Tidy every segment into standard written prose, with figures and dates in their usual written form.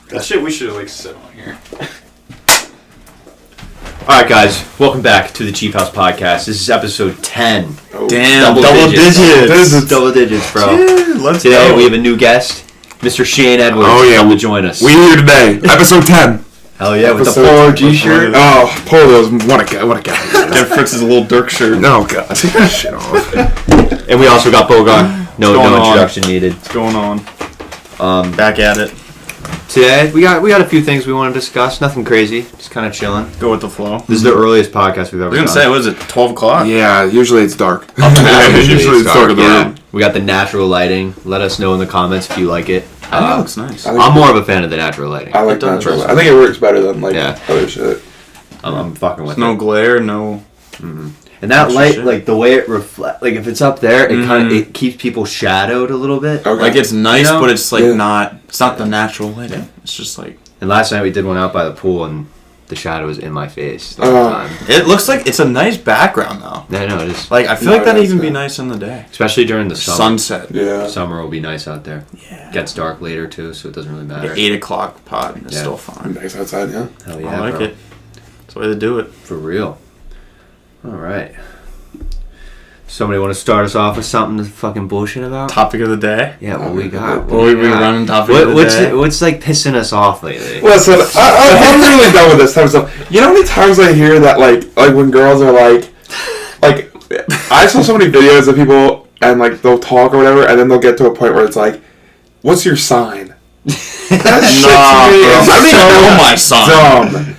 That shit we should have sit on here. Alright guys, welcome back to the CheefHouse podcast. This is episode 10. Oh, damn, double digits. This is double digits, bro. Let's Today go. we have a new guest, Mr. Shane Edwards. Oh yeah, come to join us. We here today, episode 10. Hell yeah, with the Episode Polar 10. G-shirt. Oh, Polos, what a guy. Get Fritz's little Dirk shirt. Oh god, take that shit off. And we also got Bogar. No introduction needed. What's going on? Back at it. Today we got a few things we want to discuss. Nothing crazy, just kind of chilling. Go with the flow. This is the earliest podcast we've ever done. I was gonna say, what is it, 12 o'clock? Yeah, usually it's dark. Usually it's dark in the yeah. room. We got the natural lighting. Let us know in the comments if you like it. I think it looks nice. I'm more of a fan of the natural lighting. I like It does natural. look I think it works better than Yeah. other shit. I'm fucking with There's no it. glare, no... And that Extra light, shit. like the way it reflects, like if it's up there, it kind of it keeps people shadowed a little bit. Okay. Like, it's nice, You know? but it's, like, Yeah. it's not the natural lighting. It's just, like... And last night we did one out by the pool, and the shadow was in my face the whole time. It looks like it's a nice background, though. Yeah, no, it is. Like, I feel No, like that'd that's even be good. nice in the day. Especially during the summer. Sunset. Yeah. Summer will be nice out there. Yeah. Gets dark later too, so it doesn't really matter. 8 o'clock pod is Yeah. still fine. Nice outside, yeah. Hell yeah, I like bro. it. That's the way to do it. For real. All right. Somebody want to start us off with something to fucking bullshit about? Topic of the day. Yeah, what we got? What we running topic of the What's day? what's like pissing us off lately? Listen, I'm really done with this type of stuff. You know how many times I hear that, like when girls are like, I saw so many videos of people and like they'll talk or whatever, and then they'll get to a point where it's like, "What's your sign?" That shit to me is I don't even know my son. dumb.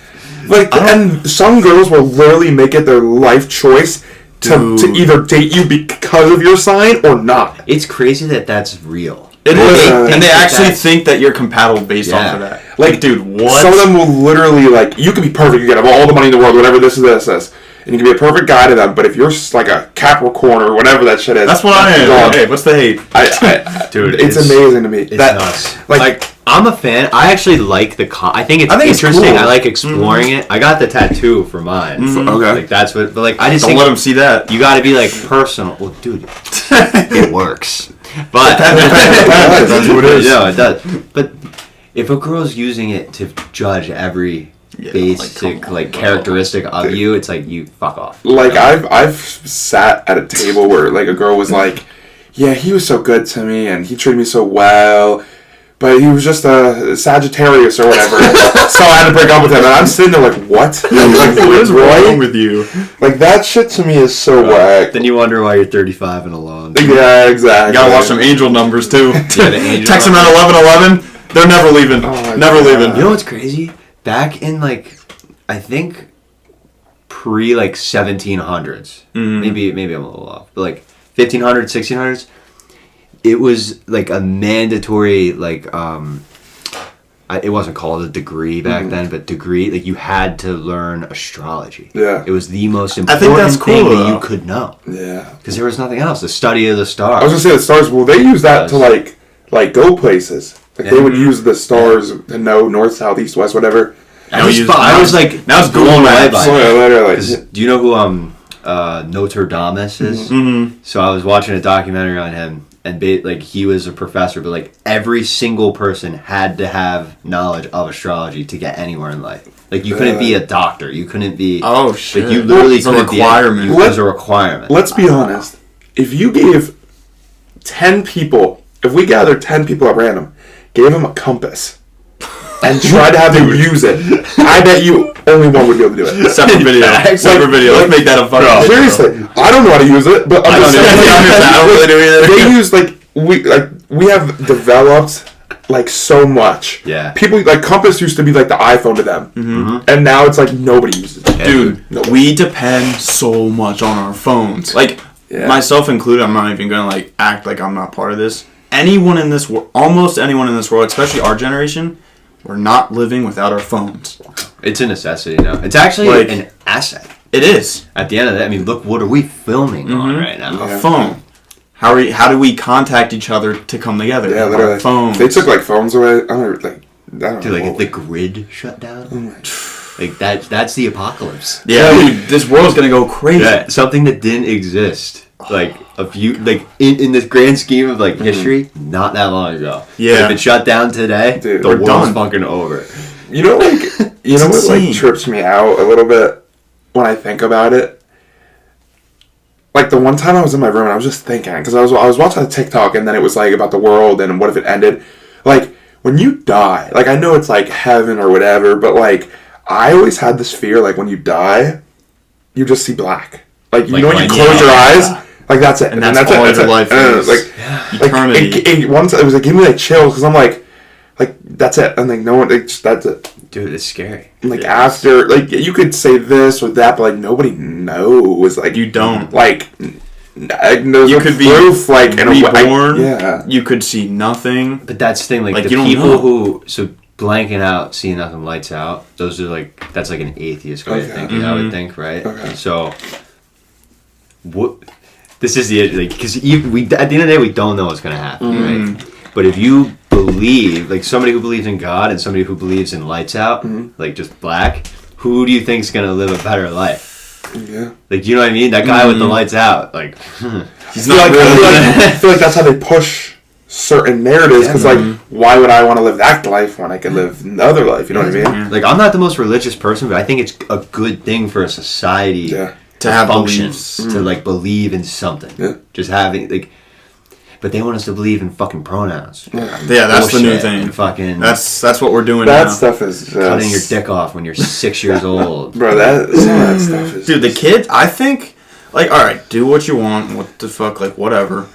Like, and some girls will literally make it their life choice to either date you because of your sign or not. It's crazy that that's real. It is, and they actually that's- think that you're compatible based off of Yeah. that. Like, dude, what? Some of them will literally, like, you can be perfect, you can have all the money in the world, whatever this, and you can be a perfect guy to them, but if you're like a Capricorn or whatever that shit is... That's what I am. dog. Hey, what's the hate? Dude, it's amazing to me. It's nuts. Like, I'm a fan. I actually like the I think it's interesting. cool. I like exploring it. I got the tattoo for mine. Okay. Like that's what. But like I just Don't think let them see that. you got to be like personal. Well, dude, it works. But that's what it is. No, it does. But if a girl's using it to judge every basic come on, characteristic of you, it's like you fuck off. Like, I've sat at a table where, like, a girl was like, yeah, he was so good to me, and he treated me so well, but he was just a Sagittarius or whatever, so I had to break up with him, and I'm sitting there like, what? Like, What is wrong with you? Like, that shit to me is so whack. Then you wonder why you're 35 and alone. Yeah, exactly. You gotta watch some angel numbers, too. Yeah, the angel Text them at 11:11. They're never leaving. Oh my Never God. leaving. You know what's crazy? Back in I think pre 1700s, maybe I'm a little off, but like 1500s, 1600s, it was like a mandatory it wasn't called a degree back then, but degree, like you had to learn astrology. Yeah. It was the most think important that's thing cool, that you though. could know. Yeah. Because there was nothing else. The study of the stars. I was gonna say the stars. Well, they use that to like go places. Like they would use the stars to know north, south, east, west, whatever. I was like, now it's blown Google away Maps. by So, it. literally, 'Cause do you know who Notre Dame is? Mm-hmm. So I was watching a documentary on him, and he was a professor, but like every single person had to have knowledge of astrology to get anywhere in life. Like you couldn't be a doctor, you couldn't be. Oh, shit. Like you literally It's a couldn't requirement. Be. It was a requirement. let's be honest. If you gave 10 people, if we gathered 10 people at random, gave them a compass, and tried to have them use it, I bet you only one would be able to do it. Separate video. Separate video. Let's make that a fucking video. Seriously, I don't know how to use it, but I'm just saying, I don't really do either. they use we have developed so much. Yeah. People compass used to be like the iPhone to them, and now it's like nobody uses it. Dude, we depend so much on our phones. Yeah. Myself included, I'm not even going to act like I'm not part of this. Anyone in this world, almost anyone in this world, especially our generation, we're not living without our phones. It's a necessity now. It's actually an asset. It is. At the end of that, I mean, look, what are we filming on right now? A phone. How do we contact each other to come together? Yeah, Our literally. phones. They took phones away. I don't know. Dude, if the grid shut down, that's the apocalypse. Yeah, dude, this world's gonna go crazy. Yeah, something that didn't exist like a few, like in this grand scheme of like history, not that long ago. Yeah. But if it shut down today, Dude, the we're world's done. fucking over. You know, like, you know what, insane. like, trips me out a little bit when I think about it? Like, the one time I was in my room and I was just thinking, because I was watching a TikTok and then it was, like, about the world and what if it ended. Like, when you die, like, I know it's, like, heaven or whatever, but, like, I always had this fear, like, when you die, you just see black. Like, you Like, know when you when close you- your eyes? Like, that's it. And that's all your life is. Eternity. It was, like, giving me, like, chills, because I'm, like, that's it. And, like, no one, that's it. Dude, it's scary. Like, after, like, you could say this or that, but, like, nobody knows. Like, You don't. Like, there's You no could be proof, like, in a way. reborn. Yeah. You could see nothing. But that's the thing, like Like, the you don't people know. who blanking out, seeing nothing, lights out. Those are like that's like an atheist way of Okay. thinking. I would think, right? Okay. So, what? This is the like because we at the end of the day we don't know what's gonna happen, right? But if you believe, like somebody who believes in God and somebody who believes in lights out, like just black, who do you think is gonna live a better life? Yeah. Like, you know what I mean? That guy with the lights out, like, He's I not really. feel like that's how they push certain narratives, because, like, why would I want to live that life when I could live another life? You know what I mean? like I'm not the most religious person, but I think it's a good thing for a society. Yeah. To have function, beliefs. to like believe in something. Yeah. Just having like, but they want us to believe in fucking pronouns. Yeah, that's the new Bullshit thing. and fucking That's what we're doing That now. stuff is just... cutting your dick off when you're 6 years old. Bro, some of that stuff is... Dude, the kids, I think, like, alright, do what you want, what the fuck, like, whatever.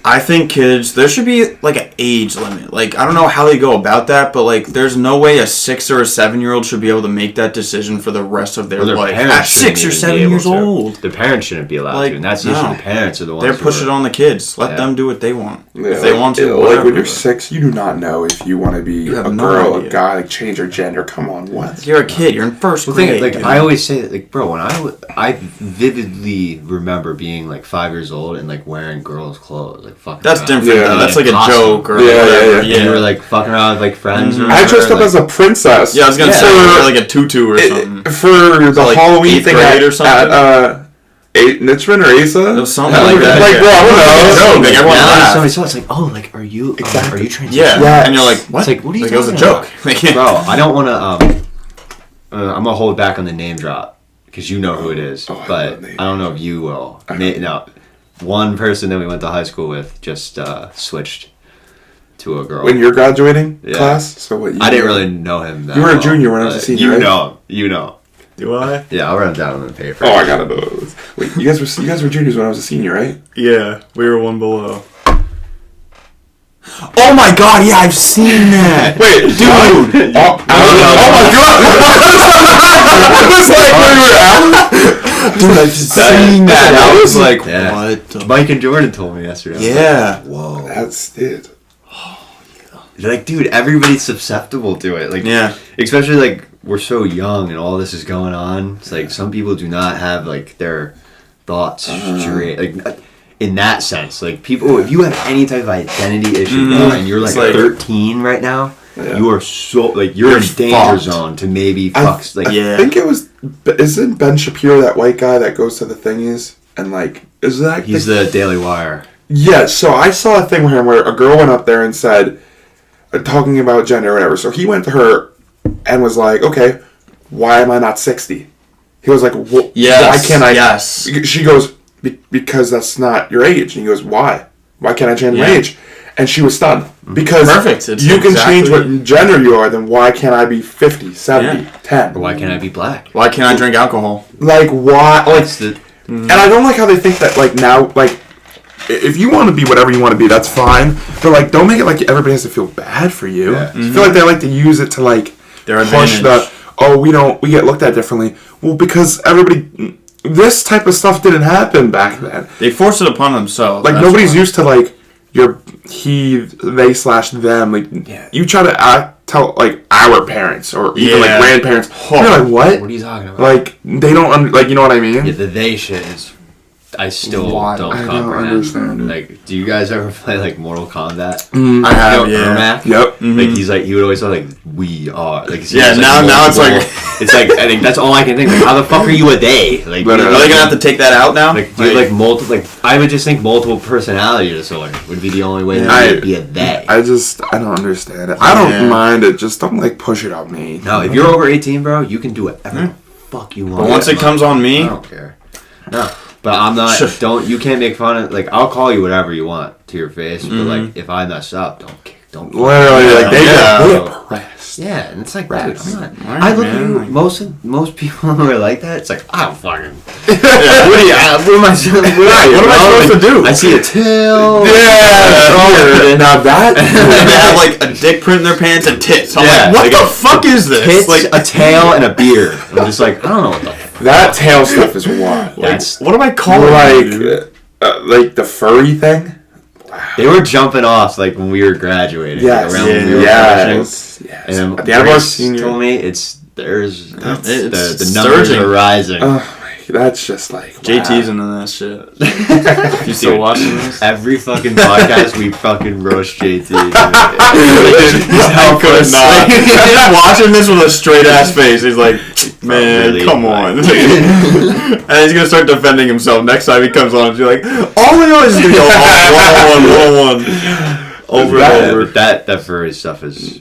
I think kids, there should be, like, an age limit. Like, I don't know how they go about that, but, like, there's no way a 6 or a 7-year-old should be able to make that decision for the rest of their Or their life. parents At shouldn't 6 or even 7 be able years to. old. The parents shouldn't be allowed Like, to, and that's the no. issue. The parents are the ones. They're who pushing are- on the kids. Let Yeah. them do what they want. Yeah, If they want to, like whatever. when you're 6, you do not know if you want to be You have a no girl, idea. a guy, like, change your gender. Come on, what? You're a kid. You're in first Well, grade. think, like dude. I always say, like, bro, when I vividly remember being like 5 years old and like wearing girls' clothes, like fucking. That's around. different, Yeah. though. That's like a Costume. joke or Yeah, whatever. yeah. And you were like fucking around with like friends. Or I whatever, dressed up like, as a princess. Yeah, I was gonna Yeah. say, For- like a tutu or something. For the like Halloween 8th thing grade at, or something? at Richmond or Asa? It was something like that. Like, yeah. bro, I don't know. Joke, like, everyone now laughed. somebody saw it's like, oh, like, are you Exactly. are you transitioning? Yeah. Yes. And you're like, what? It's like, what are you It was a talking joke. Like, Bro, I don't want to. I'm gonna hold back on the name drop because you know who it is, Oh, I but love names. I don't know if you will. No, one person that we went to high school with just switched to a girl. When you're graduating Yeah. class? So what? I didn't really know him. That You were a well, junior when I was a but senior, You right? know him. You know. do I? Yeah, I'll write it down on the paper. Oh, I gotta know those. Wait, you guys were juniors when I was a senior, right? Yeah, we were one below. Oh my god, yeah, I've seen that. Wait, dude! Oh my god! Dude, I've seen that. that I was was- like, Yeah. what the Mike and Jordan told me yesterday. I was Yeah. like, whoa. That's it. They're like, dude, everybody's susceptible to it. Like, Yeah. especially like we're so young and all this is going on. It's like some people do not have like their thoughts straight. Like in that sense, like people, if you have any type of identity issue bro, and you're like, It's like- 13 right now, Yeah. you are so like you're You're in danger fucked. zone to maybe I fucks like Yeah. think it was. Isn't Ben Shapiro that white guy that goes to the thingies and like? Is that? he's the Daily Wire. Yeah. So I saw a thing with him where a girl went up there and said, talking about gender or whatever. So he went to her and was like, "Okay, why am I not 60?" He was like, why Yes, can't I?" yes. She goes, "Because that's not your age." And he goes, "Why? Why can't I change my Yeah. age?" And she was stunned. Because Perfect. It's you can change exactly- what gender you are, then why can't I be 50, 70, Yeah. 10? Or why can't I be black? Why can't I drink alcohol? Like, why? Like, That's the and I don't like how they think that, like, now, like, if you want to be whatever you want to be, that's fine. But, like, don't make it like everybody has to feel bad for you. Yeah. I feel like they like to use it to, like, Their push advantage. we get looked at differently. Well, because this type of stuff didn't happen back then. They force it upon themselves. Like, that's nobody's why. used to, like, they/them. Like, Yeah. you try to tell, like, our parents or even, like, Yeah. grandparents. Oh. You're like, what? what are you talking about? Like, they don't, like, you know what I mean? Yeah, the they shit is I still Wild. don't I don't comprehend. understand it. Like, do you guys ever play like Mortal Kombat? I have, You know, yeah. Ermac? Yep. Like he would always say like we are like Yeah, it's, now it's like- it's like I think that's all I can think. Like, how the fuck are you a they? Like Literally. Are they gonna have to take that out now? like do you like multiple like I would just think multiple personality disorder would be the only way I- to be a they. I don't understand it. I don't Yeah. mind it. Just don't like push it on me. No, if you're over 18, bro, you can do whatever the fuck you want. But once it comes on I me, don't care. No, but I'm not. You can't make fun of. Like, I'll call you whatever you want to your face. But like, if I mess up, don't. Literally, like they Yeah. get pressed. Yeah, and it's like, dude, Right. I'm not. Right, I look at man, you. like- Most people who are like that, it's like I don't fucking. yeah. What am I supposed to do? I see a tail. Yeah. Now that. they have like a dick print in their pants and tits. I'm Yeah, like, what like the fuck is this? Tits, Like, a tail, and a beard. I'm just like, I don't know what the. That tail stuff is wild. That's. what am I calling it, dude? Like the furry thing. They were jumping off like when we were graduating. Yes. Like, around when we were Yes. Yes. And then At the end of our Grace senior. told me it's It's the numbers surging. are rising. Oh my, that's just like JT's wow. into that shit. You still Dude, watching this? Every fucking podcast we fucking roast JT. Dude. I could not. He's just watching this with a straight ass face. He's like, man, Really, come like- on. And he's gonna start defending himself next time he comes on. He's like, all we know is gonna go one on one, over That- and over. But that furry stuff is.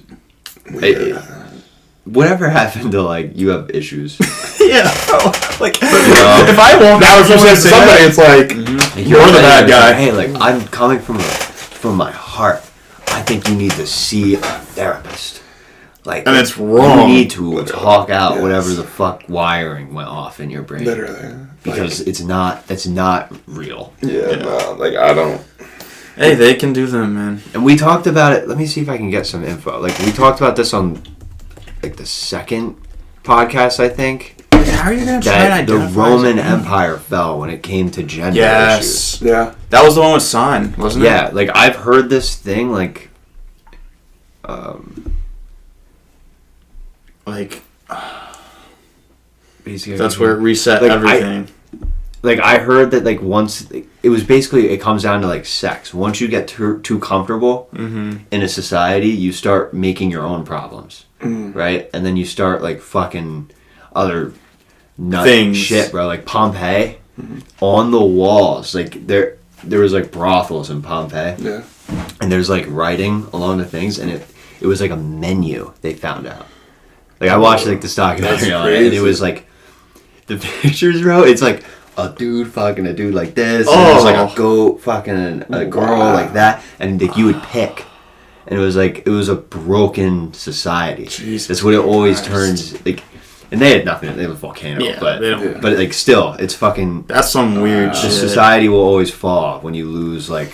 Whatever happened to like you have issues? Yeah, like No. if I won't, Now if someone says somebody, it's like You're the bad guy. Hey, like I'm coming from my heart. I think you need to see a therapist. Like, And it's wrong. You need to talk out Yes. whatever the fuck wiring went off in your brain. literally. Because that's not real. Yeah, no, like I don't. Hey, they can do them, man. And we talked about it. Let me see if I can get some info. Like we talked about this on like the second podcast, I think. How are you gonna try That and the identify Roman something? Empire fell when it came to gender issues. Yes, Yeah. that was the one with sign, wasn't it? Yeah, like I've heard this thing like Like basically that's where it reset Like, everything. like I heard that like once it was basically it comes down to like sex. Once you get too comfortable in a society, you start making your own problems, right? And then you start like fucking other nut Things. shit, bro. Like Pompeii, on the walls, like there was like brothels in Pompeii, Yeah. and there's like writing along the things, and it was like a menu they found out. Like I watched like this documentary on it, and it crazy. was like the pictures, bro. It's like a dude fucking a dude like this, and there's like a goat fucking a girl Wow. like that, and like you would pick, and it was a broken society. Jesus That's what it always Christ. turns like. And they had nothing. They have a volcano, Yeah, but they don't- but like still, it's fucking. That's some weird The shit. society will always fall when you lose like.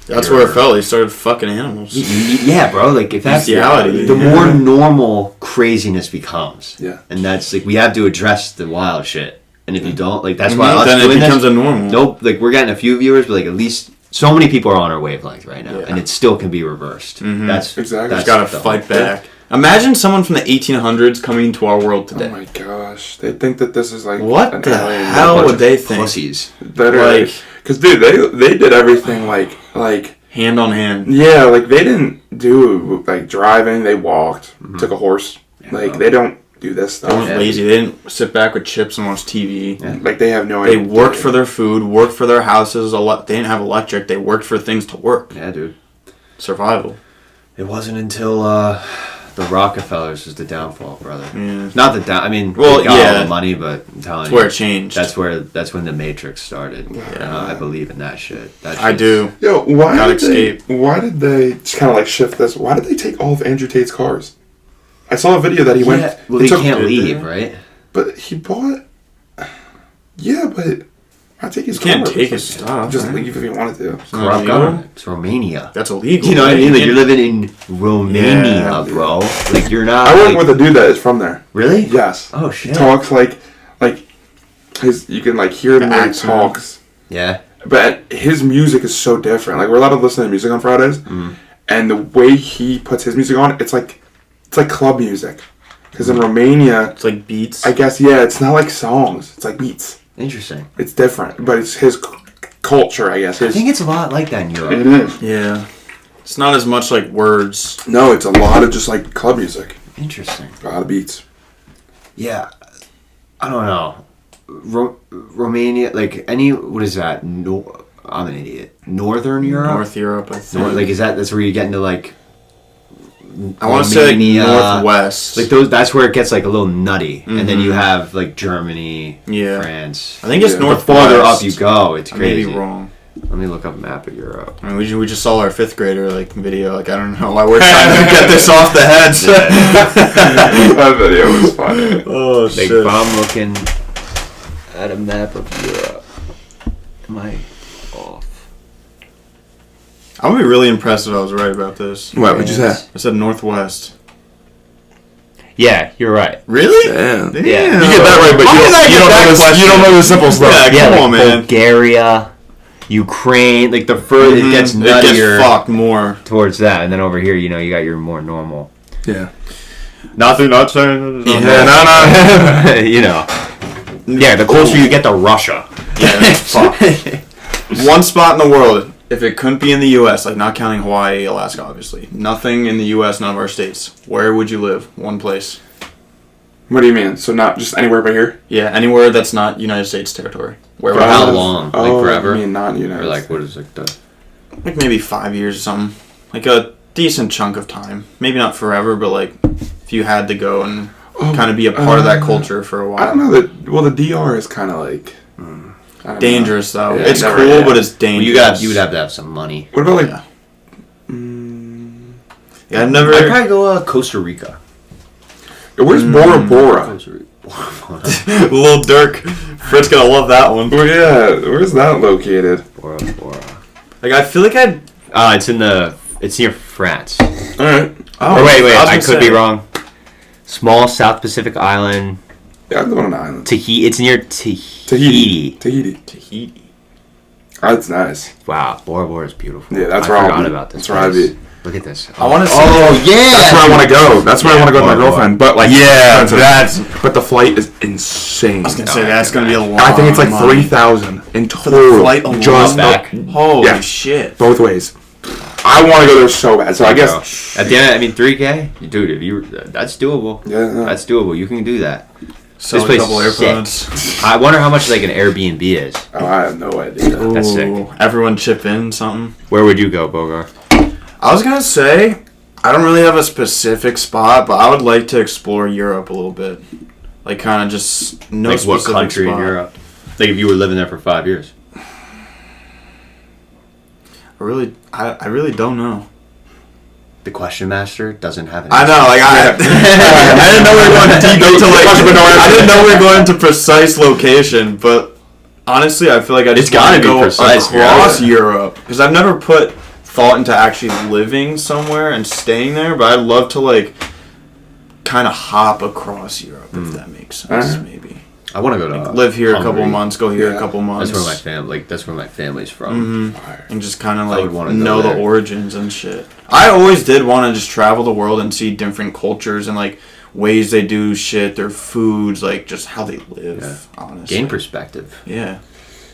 That's your- where it fell. They started fucking animals. Yeah, bro. Like if that's Bestiality. the more normal craziness becomes. Yeah. And that's like we have to address the wild shit. And if you don't, like that's why us Then it doing becomes this, a normal. Nope. Like we're getting a few viewers, but like at least so many people are on our wavelength right now, Yeah. and it still can be reversed. That's Exactly. That's Just gotta the fight whole- back. Imagine someone from the 1800s coming into our world Oh today. my gosh, they think that this is like What an the alien. hell Bunch would of they think? Pussies. Literally, Like- because dude, they did everything like Hand on hand. yeah, like they didn't do like driving. They walked, took a horse. Like they don't do this They weren't stuff. lazy. They didn't sit back with chips and watch TV. Yeah. Like they have no They idea. worked for their food, worked for their houses. They didn't have electric. They worked for things to work. Yeah, dude. Survival. It wasn't until the Rockefellers was the downfall, brother. Yeah. Not the down. I mean, Well, they got all yeah. the money, but I'm telling That's you, where it changed. That's when the Matrix started. Yeah. I believe in that shit. That I shit's- do. Yo, why Gotta did why did they just kind of like shift this? Why did they take all of Andrew Tate's cars? I saw a video that he went. Yeah, well, he they took- can't leave, right? But he bought. Yeah, but I take his. You can't cars. take his stuff. Just right? leave if you wanted to. It's not Corrupt illegal. government. It's Romania. That's illegal. You know what I right? mean? Like You you're can't- living in Romania, Yeah. bro. Like you're not. I work like, with a dude that is from there. Really? Yes. Oh He shit. talks like his. You can like hear the The way he accent. talks. Yeah. But his music is so different. Like we're allowed to listen to music on Fridays, and the way he puts his music on, it's like club music. Because in Romania, It's like beats. I guess it's not like songs. It's like beats. Interesting. It's different, but it's his culture, I guess. I think it's a lot like that in Europe. It is. Yeah. It's not as much like words. No, it's a lot of just like club music. Interesting. A lot of beats. Yeah. I don't know. Romania, like what is that? No, I'm an idiot. Northern Europe? North Europe, I think. Like, that's where you get into like. I want to say like northwest. Like that's where it gets like a little nutty, and then you have like Germany, France. I think it's northwest. The farther up you go, it's crazy. I may be wrong. Let me look up a map of Europe. I mean, we just saw our 5th grader like video. Like I don't know why we're trying to get this off the heads. That video was funny. Oh shit! If I'm looking at a map of Europe, am I off? I'm gonna be really impressed if I was right about this. What would you say? I said northwest. Yeah, you're right. Really? Damn. Yeah. You get that right, but you don't know the simple stuff. Yeah, come on, man. Bulgaria, Ukraine, like the further it gets nuttier. It gets fucked more towards that, and then over here, you got your more normal. Yeah. Not saying. Yeah, no. Yeah, the closer you get to Russia. Yeah, fuck. One spot in the world, if it couldn't be in the U.S., like not counting Hawaii, Alaska, obviously. Nothing in the U.S., none of our states. Where would you live? One place. What do you mean? So not just anywhere but here? Yeah, anywhere that's not United States territory. For how long? Like forever? I mean, not United Or like, States. what is like the... Like maybe 5 years or something. Like a decent chunk of time. Maybe not forever, but like if you had to go and kind of be a part of that culture for a while. I don't know. The DR is kind of like... dangerous though. Yeah, it's cool, but it's dangerous. Well, you would have to have some money. What about like... Yeah, I've never... I'd probably go Costa Rica. Where's Bora Bora? Lil Durk. Fred's gonna love that one. Well, yeah. Where's that located? Bora Bora. Like, I feel like I'd... It's near France. Alright. Oh, or wait, I could be say. wrong. Small South Pacific island. Yeah, I'm going on an island. It's near Tahiti. Tahiti. That's nice. Wow, Bora Bora is beautiful. Yeah, that's I where I'll forgot be. about this. That's where I'd be. Look at this. I want to see... Oh, yeah! That's where I want to go. That's where I want to go with my Bora Bora. girlfriend. But like... Yeah, But the flight is insane. I was gonna say, that's gonna be a lot. I think it's like of 3,000 in For total. the flight alone. Just back. Holy shit. Both ways. I want to go there so bad. So I guess... At the end, $3K? Dude, that's doable. Yeah. That's doable. You can do that. So This place a couple is AirPods. I wonder how much like an Airbnb is. Oh, I have no idea. That's sick. Everyone chip in something. Where would you go, Bogar? I was gonna say, I don't really have a specific spot, but I would like to explore Europe a little bit. Like, kind of just no Like what specific country spot. in Europe? Like if you were living there for 5 years. I really don't know. The question master doesn't have an I know, like I didn't know we were going deep into like I didn't know we were going to precise location, but honestly, I feel like I just It's gotta want to be go precise, across yeah. Europe because I've never put thought into actually living somewhere and staying there, but I'd love to like kind of hop across Europe if that makes sense. Maybe I want to go to like, live here a couple Hungary. months, go here a couple months. That's where my family's from. And just kind of I would like wanna go know the there. origins and shit. I always did want to just travel the world and see different cultures and like ways they do shit, their foods, like just how they live. Honestly, Gain perspective. Yeah.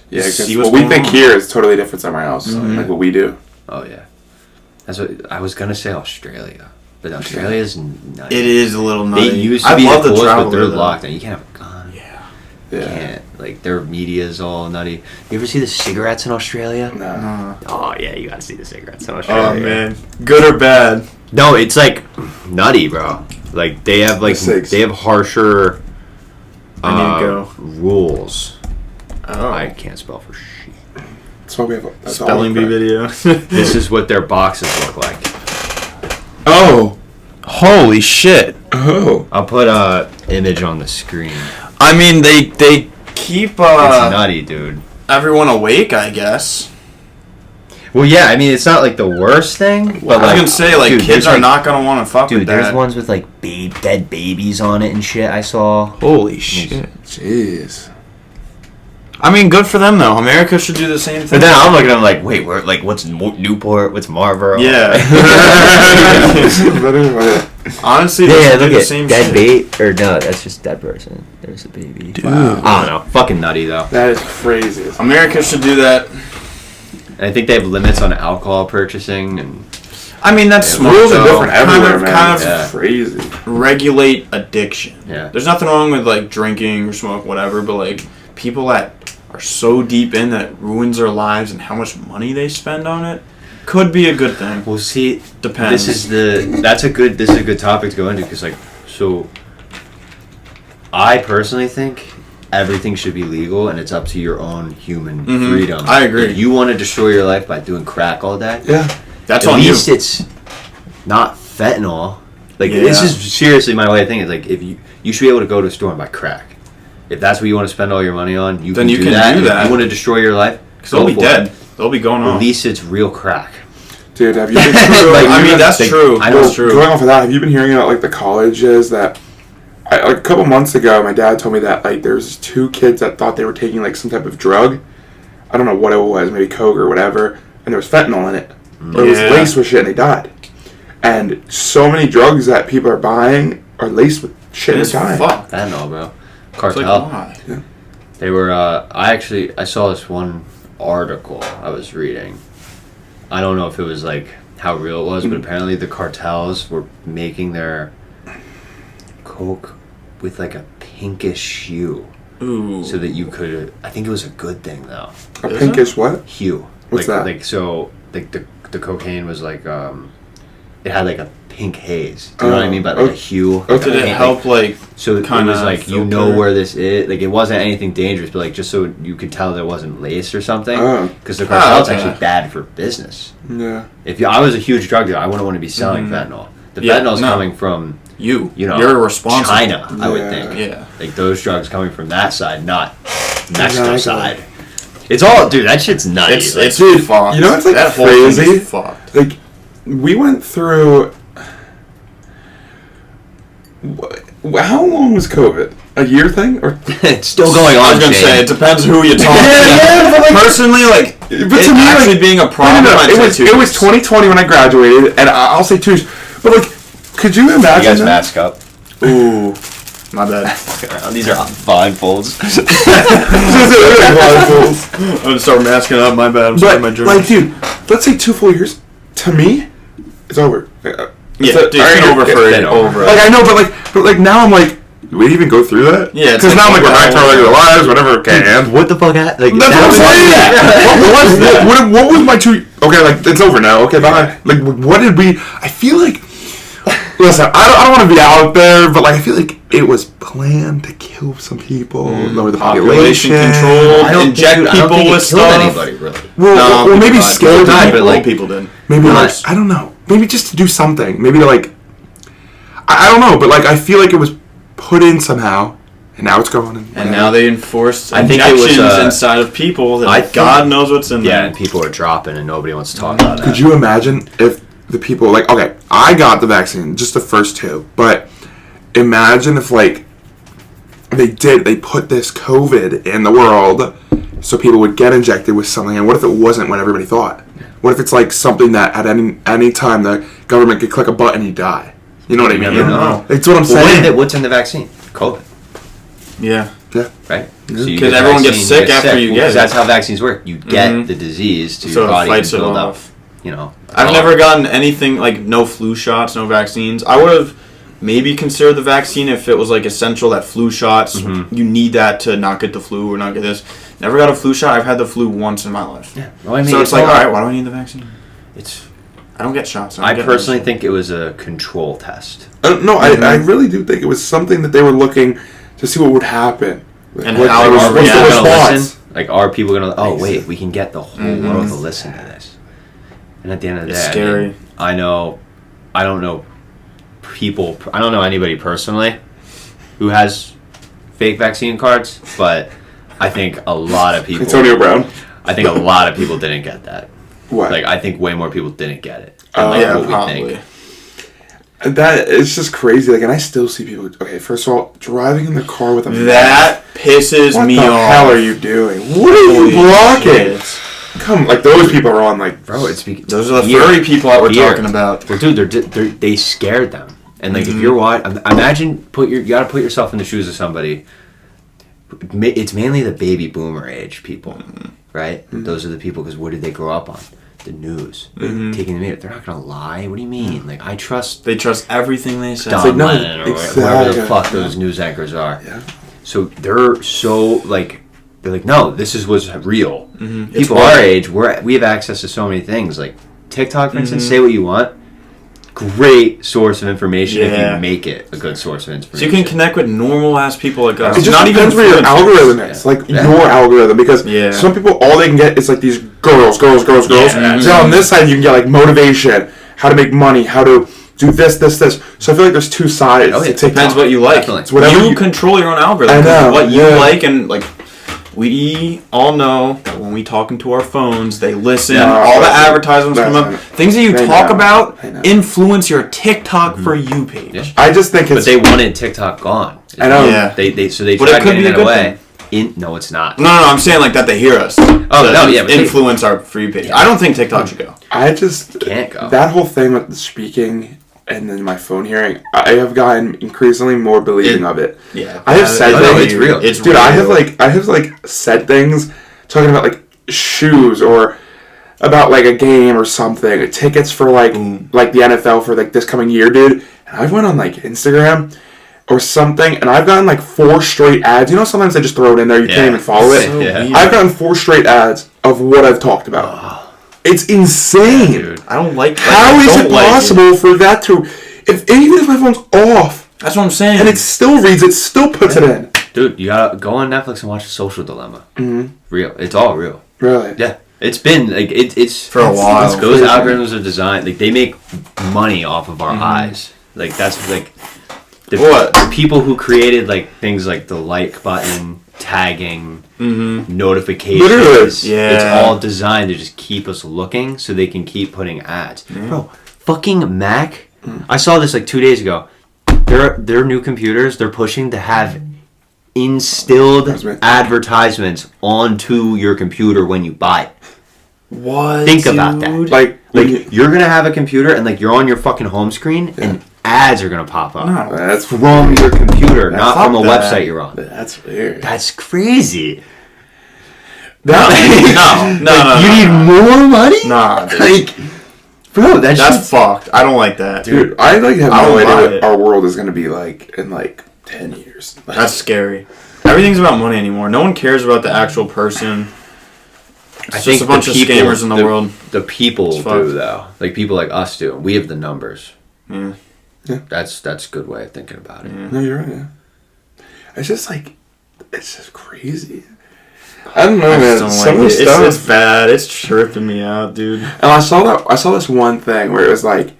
Yeah, because See what's what we going think on. here is totally different somewhere else. Like what we do. Oh yeah. That's what I was gonna say. Australia, but Australia's nutty. It is a little nutty. They used to I'd be love the to coolest, travel but they're there, though. locked down. You can't have a gun. Yeah. You can't. Like their media's all nutty. You ever see the cigarettes in Australia? No. Oh yeah, you gotta see the cigarettes in Australia. Oh man, good or bad? No, it's like nutty, bro. Like they have harsher I need to go. rules. Oh. I can't spell for shit. That's why we have a Spelling bee video. This is what their boxes look like. Oh. Holy shit! Oh. I'll put a image on the screen. I mean, they keep It's nutty, dude. everyone awake, I guess. Well, yeah, I mean, it's not like the worst thing, but I was like, gonna say, like, dude, kids there's, are like- not gonna want to fuck Dude, with there's that. ones with like dead babies on it and shit. I saw. Holy shit! Jeez. I mean, good for them though. America should do the same thing. But then I'm looking at them like, wait, we're like, what's Newport? What's Marlboro? Yeah. Honestly, they should do the same dead shit. bait, or no, that's just dead person. There's a baby. Dude. Wow. I don't know. Fucking nutty though. That is crazy. America should do that. And I think they have limits on alcohol purchasing and. I mean, that's smart. Rules are though. different everywhere, man. Kind of Yeah. Crazy. regulate addiction. Yeah. There's nothing wrong with like drinking or smoke, whatever, but like people that are so deep in that it ruins their lives and how much money they spend on it could be a good thing. We'll see. Depends. This is a good topic to go into because I personally think everything should be legal and it's up to your own human freedom. I agree. If you want to destroy your life by doing crack all day, Yeah. That's at on least you. it's not fentanyl. Like Yeah. this is seriously my way of thinking. Like if you should be able to go to a store and buy crack. If that's what you want to spend all your money on, Then you can do that. If you want to destroy your life, Because they'll be dead. They'll be going At on. least it's real crack. Dude, have you been through... Like, I mean, that's true. I know That's true. Going off of that, have you been hearing about, like, the colleges that... like, a couple months ago, my dad told me that, like, there was 2 kids that thought they were taking, like, some type of drug. I don't know what it was, maybe coke or whatever. And there was fentanyl in it. Or it was Yeah. laced with shit and they died. And so many drugs that people are buying are laced with shit and It's they're dying. fucked. Fentanyl, bro. It's Cartel. like, why? They were, I saw this one article I was reading. I don't know if it was like how real it was, but apparently the cartels were making their coke with like a pinkish hue. Ooh. So that you could, I think it was a good thing though. A Is pinkish what? Hue. What's like, that? Like, so, like the cocaine was like, it had like a pink haze. Do you know what I mean? By like a hue. Okay. Like a Did it pink- help, like, So it kinda was like, you know filter? where this is. Like, it wasn't anything dangerous, but like, just so you could tell that it wasn't laced or something. Oh. Because the cartel's okay. actually bad for business. Yeah. If I was a huge drug dealer, I wouldn't want to be selling fentanyl. The Yeah, fentanyl's no. coming from, you you know, you're responsible. China, I would Yeah. think. Yeah. Like, those drugs coming from that side, not Mexico Exactly. side. It's all, dude, that shit's nutty. It's Like, dude, fucked. you know what's, like, that whole thing crazy? is fucked. Like, we went through... How long was COVID? A year thing? Or it's still going on. I was gonna Shane. say it depends who you talk to. Yeah, but, like- Personally, like, But it to me, actually like, being a problem. No, I'd say it was 2 2020 when I graduated, and I'll say 2 years. But like, could you You imagine? guys that? mask up. Ooh, my bad. These are blindfolds. I'm gonna start masking up. My bad. I'm But my like, dude, let's say 2 full years. To me, it's over. yeah, It's dude, it's over for been it. over. Like I know, but like now I'm like, do we even go through that? Yeah, it's because like, now I'm like, we're back to our regular lives, whatever can. What the fuck happened? Like, That's what I'm saying. What was that? What was my 2? Okay, like it's over now. Okay, bye. Like, what did we? I feel like. Listen, I don't want to be out there, but like I feel like it was planned to kill some people, lower the Population population. control, I don't inject think, I don't people think it with killed stuff. anybody, really. Well, No, well, maybe people scare died, people. but old people did. Maybe like, Nice. I don't know. Maybe just to do something. Maybe to like, I don't know, but like I feel like it was put in somehow, and now it's going. And now they enforced I think it was, injections inside of people that I think- God knows what's in Yeah, there. and people are dropping, and nobody wants to talk about that. Could you imagine if the people like, okay, I got the vaccine, just the first 2, but imagine if like they put this COVID in the world so people would get injected with something, and what if it wasn't what everybody thought? What if it's like something that at any time the government could click a button and you die? You know what I mean? never know. That's what I'm Well, saying. what's in the vaccine? COVID, Yeah. Yeah. right? So you 'Cause get everyone vaccine, gets you sick after you get because it. that's how vaccines work. You get the disease to So your it body fights and it build up. off. You know, I've never gotten anything like no flu shots, no vaccines. I would have maybe considered the vaccine if it was like essential that flu shots, you need that to not get the flu or not get this. Never got a flu shot. I've had the flu once in my life. Yeah. Well, I mean, So it's like, all- alright, why do I need the vaccine? It's. I don't get shots. I don't get personally medicine. think it was a control test. No, I really do think it was something that they were looking to see what would happen. And What- how it was what's the reacting. response? Listen? Like, are people gonna? Oh, wait, we can get the whole world to listen to this. And at the end of the It's day, scary. I don't know people. I don't know anybody personally who has fake vaccine cards, but I think a lot of people. Antonio Brown. I think a lot of people didn't get that. What? Like, I think way more people didn't get it. Oh, Than, Yeah, what we probably. think. That it's just crazy. Like, and I still see people. Okay, first of all, driving in the car with a That mask. pisses What me the off. hell are you doing? What are you Holy blocking? shit. Come, like those people are on like, Bro, it's those are the furry people that we're talking about. Well, dude, they scared them. And like, if you're watching, imagine you got to put yourself in the shoes of somebody. It's mainly the baby boomer age people, right? Those are the people, because what did they grow up on? The news, taking the media. They're not gonna lie. What do you mean? Like, I trust. They trust everything they say. Don Lennon or whatever the fuck those news anchors are. Yeah. So they're so like, they're like, no, this is what's real. Mm-hmm. People our age, we have access to so many things. Like TikTok, for instance, say what you want. Great source of information if you make it a good source of information. So you can connect with normal ass people like us. it just not depends even where your algorithm is. Like your algorithm, because some people, all they can get is like these girls. Yeah. So on this side, you can get like motivation, how to make money, how to do this. So I feel like there's two sides. It depends what you like. Definitely. It's whatever you control your own algorithm. I know. What you like, and like we all know that when we talk into our phones, they listen. All the advertisements come up. Things that you talk about influence your TikTok for you page. Yeah. I just think it's. But they wanted TikTok gone. I know. Yeah. They But tried it could getting be a that good away. No, it's not. No, I'm saying like that they hear us. Oh no, yeah, but influence our for you page. I don't think TikTok should go. I just can't go. That whole thing with the speaking and then my phone hearing, I have gotten increasingly more believing of it. Yeah, I have said it's real. Dude, real. I have like said things talking about like shoes or about like a game or something, tickets for like the NFL for like this coming year, dude. And I went on like Instagram or something, and I've gotten like 4 straight ads. You know, sometimes they just throw it in there. You can't even follow it. So I've gotten 4 straight ads of what I've talked about. It's insane. Dude. I don't like. How is it possible for that to? Even if my phone's off, that's what I'm saying. and it still reads, it still puts it in. Dude, you gotta go on Netflix and watch The Social Dilemma. Real. It's all real. Really? Yeah. It's been like it's for a while. Those algorithms are designed like they make money off of our eyes. Like that's like the people who created like things like the like button, tagging, notifications. Literally. It's all designed to just keep us looking so they can keep putting ads. Bro, fucking Mac. I saw this like 2 days ago. Their new computers, they're pushing to have instilled advertisements onto your computer when you buy it. What? Think about that. Like You're gonna have a computer and like you're on your fucking home screen and ads are gonna pop up No, that's from your computer, not from a that. website you're on. That's weird. That's crazy. No. You need more money? Nah, dude. Like, bro, that's fucked. I don't like that. Dude, I like have I no don't idea buy what it. our world is gonna be like in like 10 years. That's scary. Everything's about money anymore. No one cares about the actual person. It's just a bunch of scammers in the world. The people do though. Like people like us do. We have the numbers. Yeah. That's a good way of thinking about it. No, you're right. Yeah. It's just like, it's just crazy. I don't know, man. Some of the stuff. It's bad. It's tripping me out, dude. And I saw this one thing where it was like,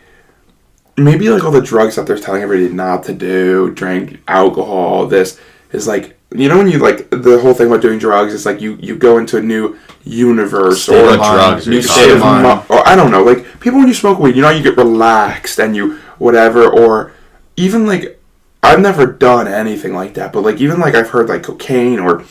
maybe like all the drugs that they're telling everybody not to do, drink alcohol, this is like, you know, when you like the whole thing about doing drugs, it's like you go into a new universe or drugs, new state of mind. Or I don't know, like people when you smoke weed, you know, you get relaxed and you whatever, or even like I've never done anything like that, but like even like I've heard like cocaine or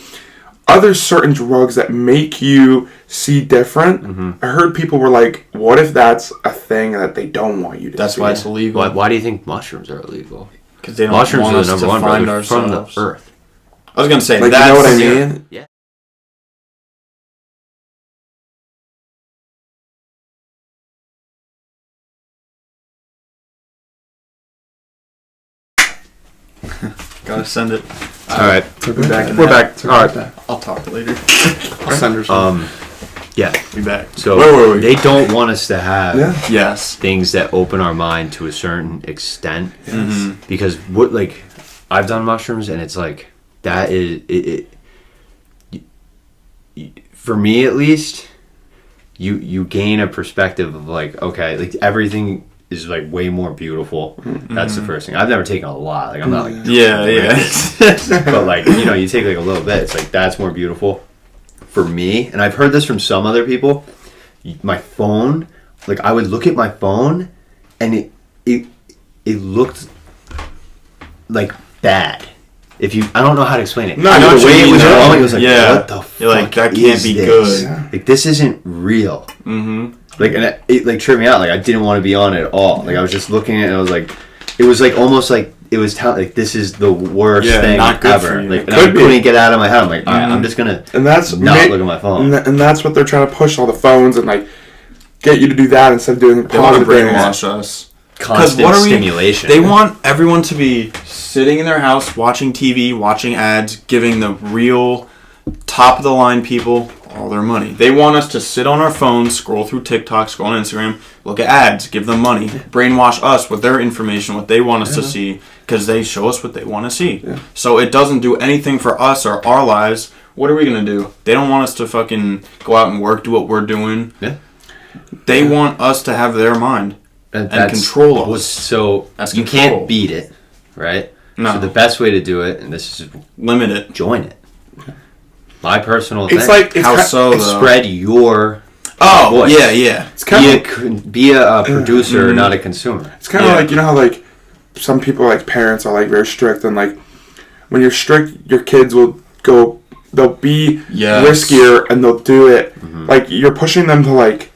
other certain drugs that make you see different. I heard people were like, what if that's a thing that they don't want you to That's see? why it's illegal. Why do you think mushrooms are illegal? Because they don't Mushrooms want are us the number to one, find bro. They're from ourselves. the earth. I was gonna say Like, that's, you know what I mean? Yeah. Gotta send it. All right. We're back. We're back. All right. I'll talk later. I'll send her some. Yeah. Be back. So where were we? they don't want us to have Yes. things that open our mind to a certain extent, because what like I've done mushrooms and it's like that is it for me at least. You gain a perspective of like, okay, like everything is like way more beautiful. That's the first thing. I've never taken a lot. Like I'm not like but like, you know, you take like a little bit. It's like that's more beautiful for me. And I've heard this from some other people. My phone, like I would look at my phone and it looked like bad. I don't know how to explain it. No, I know the what way you it was mean, though. going, it was like, what the fuck? You're like, that can't is be this? good. Yeah. Like, this isn't real. Mm-hmm. Like, and it like tripped me out. Like, I didn't want to be on it at all. Like, I was just looking at it and I was like, it was like almost like it was like, this is the worst thing not good ever. for you. Like, and Could I couldn't be. get out of my head. I'm like, all right, I'm just gonna And that's not look at my phone. And that's what they're trying to push all the phones and like get you to do that instead of doing They want to positive things. brainwash us. Constant stimulation. They want everyone to be sitting in their house watching TV, watching ads, giving the real top of the line people all their money. They want us to sit on our phones, scroll through TikTok, scroll on Instagram, look at ads, give them money, brainwash us with their information, what they want us to see, because they show us what they want to see. Yeah. So it doesn't do anything for us or our lives. What are we going to do? They don't want us to fucking go out and work, do what we're doing. Yeah. They want us to have their mind. And control us. So That's you control. can't beat it, right? No. So the best way to do it, and this is Limit it. join it. My personal It's thing. like How so, though? Spread your Oh, voice. yeah. It's kind Be a producer, Mhm. not a consumer. It's kind of like, you know how like some people, like parents, are like very strict, and like when you're strict, your kids will go. They'll be riskier, and they'll do it. Mm-hmm. Like you're pushing them to like.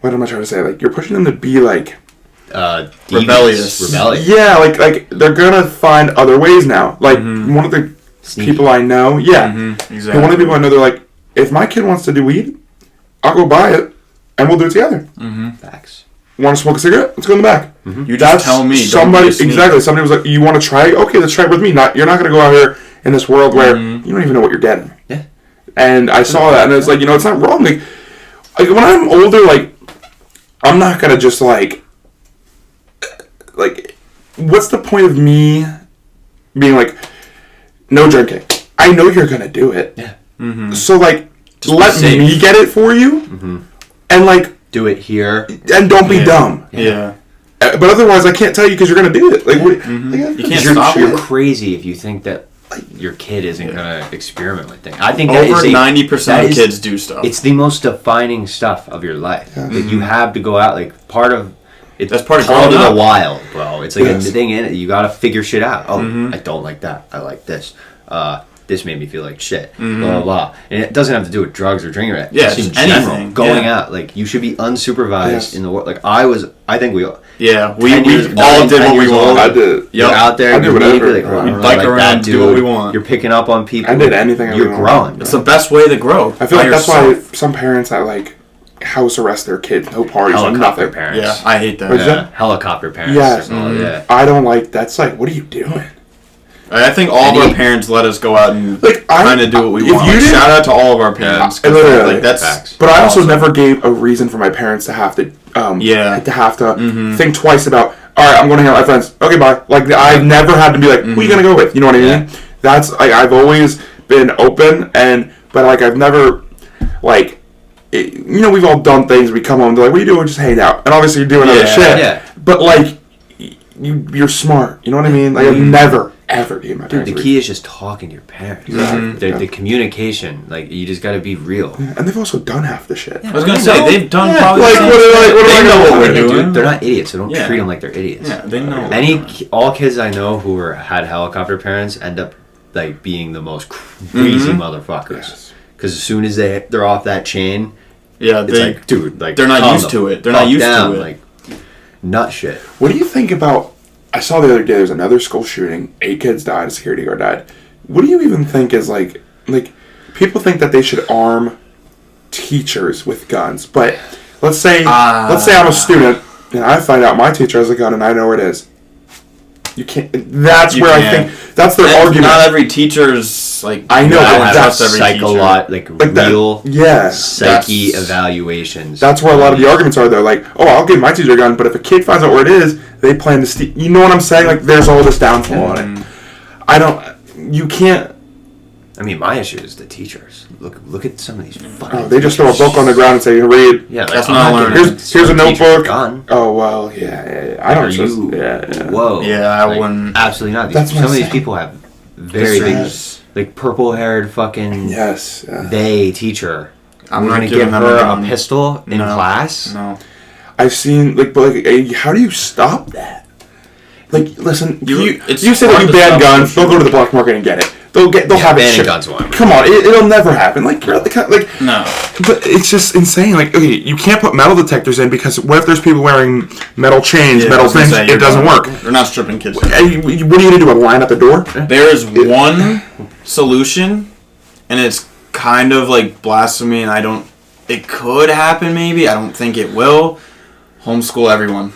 What am I trying to say? Like you're pushing them to be like. Rebellious. Yeah, like they're gonna find other ways now. Like one of the Sneaky. people I know, Exactly. and one of the people I know, they're like, if my kid wants to do weed, I'll go buy it, and we'll do it together. Facts. Want to smoke a cigarette? Let's go in the back. You just tell me. Somebody exactly. Somebody was like, "You want to try it? Okay, let's try it with me." You're not gonna go out here in this world where you don't even know what you're getting. Yeah. And I saw that, and it's like, it's not wrong. Like when I'm older, like I'm not gonna just like what's the point of me being like, no drinking? I know you're gonna do it. Yeah. So like, Just let be safe. me get it for you, and like, Do it here. and don't be dumb. Yeah. But otherwise, I can't tell you because you're gonna do it. Like, what? You can't You're, stop you're it. crazy if you think that your kid isn't gonna experiment with things. I think that Over is 90% of kids do stuff. It's the most defining stuff of your life. Like you have to go out. Like part of it's That's part of called growing in up. the wild, bro. It's like Yes. a thing in it. You gotta figure shit out. Oh, I don't like that. I like this. This made me feel like shit. Blah blah blah. And it doesn't have to do with drugs or drinking. Right? Yeah, Just in just general, anything. going Yeah. out. Like you should be unsupervised Yes. in the world. Like I think we all. Yeah, 10 we years- all 9, did 10 what we years old. wanted. I did. You're Yep. out there. I do you're whatever. naked, like, You oh, I don't bike like around, that do dude. what we want. You're picking up on people. I did anything I You're really growing. It's the best way to grow. I feel by like that's yourself. why some parents that like house arrest their kids, no parties, no Helicopter nothing. parents. Yeah, I hate that. What's Yeah, that? helicopter parents. Yes. Yeah. I don't like. That's like, what are you doing? I think all of our parents let us go out and Like, kind of do what we if want. you Like, didn't- shout out to all of our parents. 'Cause, Literally. like, that's Facts. But I also awesome. never gave a reason for my parents to have to Yeah. think twice about, all right, I'm going to hang out with my friends. Okay, bye. Like I've never had to be like, who are you going to go with? You know what I mean? Yeah. That's like I've always been open but like I've never like we've all done things. We come home, they're like, what are you doing? We're just hanging out, and obviously you're doing other Yeah. shit. Yeah. But like you're smart. You know what I mean? Like I've never ever gave my Dude, parents the a key is just talking to your parents. Exactly. The communication, like you just got to be real. reason. And they've also done half the shit. I was gonna say they've done probably. Like, the what same are- like, shit. what am I They know gonna what do? we're doing. Dude, they're not idiots, so don't Yeah. treat them like they're idiots. Yeah, they know. All kids I know who had helicopter parents end up like being the most crazy motherfuckers. Yes. Because as soon as they're off that chain, Yeah, it's they like, dude, like they're not calm used the to it. They're fuck not used down, to it. Like nut shit. What do you think about? I saw the other day there's another school shooting. 8 kids died. A security guard died. What do you even think is like people think that they should arm teachers with guns, but let's say I'm a student and I find out my teacher has a gun and I know where it is. You can't. That's You where I can't. think that's their And argument. not every teacher's like. I know, you but don't that's trust every teacher. like that. real Yeah. psyche That's- evaluations. That's where a lot of the arguments are. They're like, oh, I'll give my teacher a gun, but if a kid finds out where it is, they plan to steal. You know what I'm saying? Like, there's all this downfall on it. I don't. You can't. I mean, my issue is the teachers. Look at some of these fucking. Oh, they just throw a book on the ground and say, read. Yeah, like, That's I'm not giving learning. Here's a some teacher notebook. gun. Oh well, yeah. I don't Are trust. you? Yeah. Whoa. Yeah, I wouldn't- Absolutely not. That's Some what of I'm these saying. people have very big, Yes. like purple-haired fucking. Yes. They teacher. I'm We're not gonna giving give them her a a gun. pistol in No. class. No. I've seen how do you stop that? Like, listen, you it's say that hard you to ban stop guns. social Don't go to the black market and get it. they'll have it banning shipped. guns won't. Come on, it'll never happen. Like you're the kind, like No. But it's just insane. Like, okay, you can't put metal detectors in because what if there's people wearing metal chains, metal things? It doesn't work. They're not stripping kids. What are you going to do? A line at the door? There's one solution, and it's kind of like blasphemy, and it could happen maybe. I don't think it will. Homeschool everyone.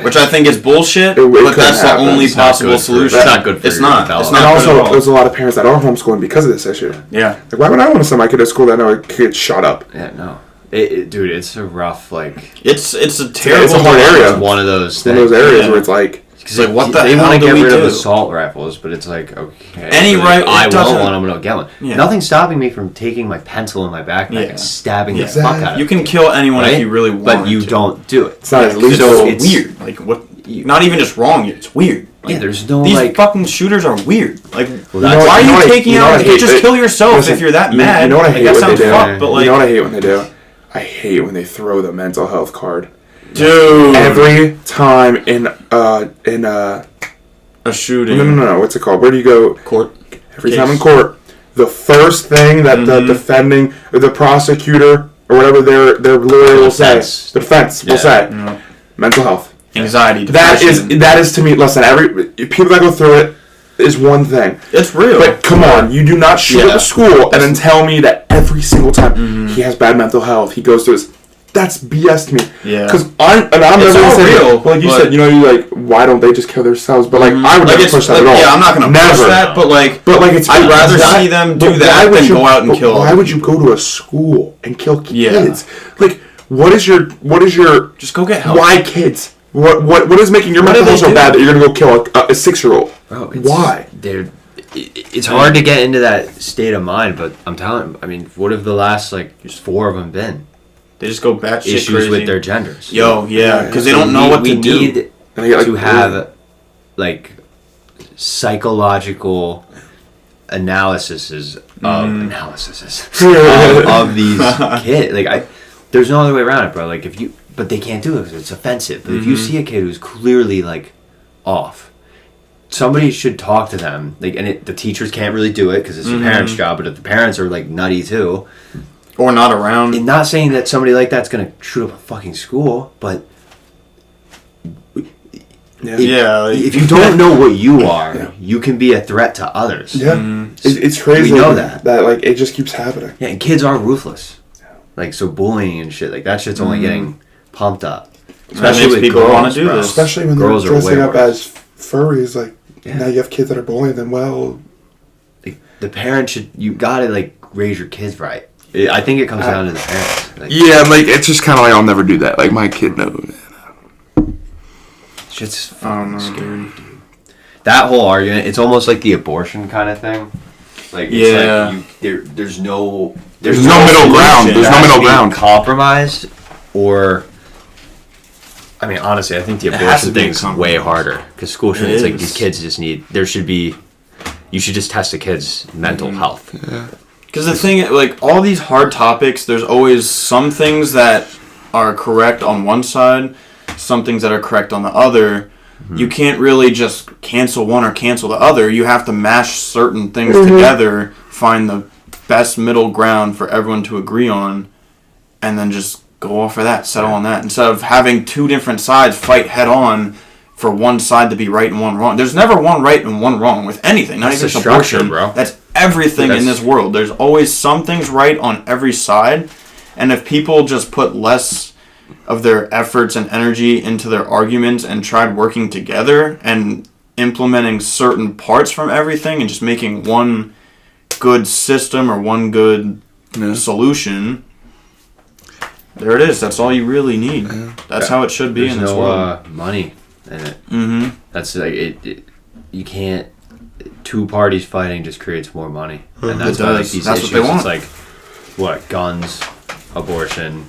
Which I think is bullshit, but that's the only possible solution. It's not good for It's not. It's not. And also, there's a lot of parents that are homeschooling because of this issue. Yeah. Like, why would I want to send my kid to school that I know a kid shot up? Yeah, no. Dude, it's a rough, like... It's a terrible... It's a hard area. It's one of those things. One of those areas where it's like... It's like, what the hell They want to get rid of do? assault rifles, but it's like, okay. Any right... I want one, I'm going to get one. Yeah. Nothing's stopping me from taking my pencil in my backpack and stabbing the fuck out of it. You can kill anyone if you really want but you don't do it. It's not as lethal. It's weird. Like, what... Not even just wrong, it's weird. Like, yeah, there's no, these like... fucking shooters are weird. Like, well, why are you taking out... You just kill yourself if you're that mad. You know what I hate when they do? Fucked, but like, you know what I hate when they do? I hate when they throw the mental health card. Dude. Every time in a shooting. No. What's it called? Where do you go? Court. Every time in court, the first thing that the defending, or the prosecutor, or whatever their lawyer will say, the defense will say, mental health. Anxiety, depression. That is to me. Listen, people that go through it is one thing. It's real. But come on, you do not shoot up a school and then tell me that every single time he has bad mental health, he goes through this. That's BS to me. Yeah. Because I'm never all saying real. Like you said, you like, why don't they just kill themselves? But like, I would never push that at all. Yeah, I'm not gonna push that. But like, it's. I'd rather see them do that than go out and kill. Why would you go to a school and kill kids? Like, what is your? Just go get help. Why kids? What is making your mental health so bad that you're gonna go kill a 6-year-old? Why? It's hard to get into that state of mind, but I'm telling. I mean, what have the last just 4 of them been? They just go batshit issues crazy with their genders. Because they don't know what to do. We need to have psychological analyses of these kids. Like there's no other way around it, bro. Like but they can't do it because it's offensive. But if you see a kid who's clearly off, somebody should talk to them. The teachers can't really do it because it's the parents' job. But if the parents are nutty too. Or not around. And not saying that somebody like that's going to shoot up a fucking school, but if you don't know what you are, you can be a threat to others. Yeah. It's crazy. We know that. It just keeps happening. Yeah, and kids are ruthless. So bullying and shit, that shit's only getting pumped up. Especially with people who want to do this. Especially when they're dressing up as furries. Now you have kids that are bullying them. Well, the parents you gotta raise your kids right. I think it comes down to the parents. It's just kind of I'll never do that. My kid knows. Shit's fucking scary, dude. That whole argument, it's almost like the abortion kind of thing. There's no middle ground. There's no middle ground. Compromised, or I mean, honestly, I think the abortion thing's way harder because school shootings, these kids just need. You should just test the kids' mental health. Yeah. Because the thing, all these hard topics, there's always some things that are correct on one side, some things that are correct on the other. Mm-hmm. You can't really just cancel one or cancel the other. You have to mash certain things together, find the best middle ground for everyone to agree on, and then just go off of that, settle on that. Instead of having 2 different sides fight head on for one side to be right and one wrong. There's never one right and one wrong with anything. Not even abortion, bro. That's everything in this world. There's always some things right on every side, and if people just put less of their efforts and energy into their arguments and tried working together and implementing certain parts from everything and just making one good system or one good solution, there it is. That's all you really need. That's how it should be in this world. Money in it. Mm-hmm. That's you can't. 2 parties fighting just creates more money, and that's why these issues. What they want. It's guns, abortion,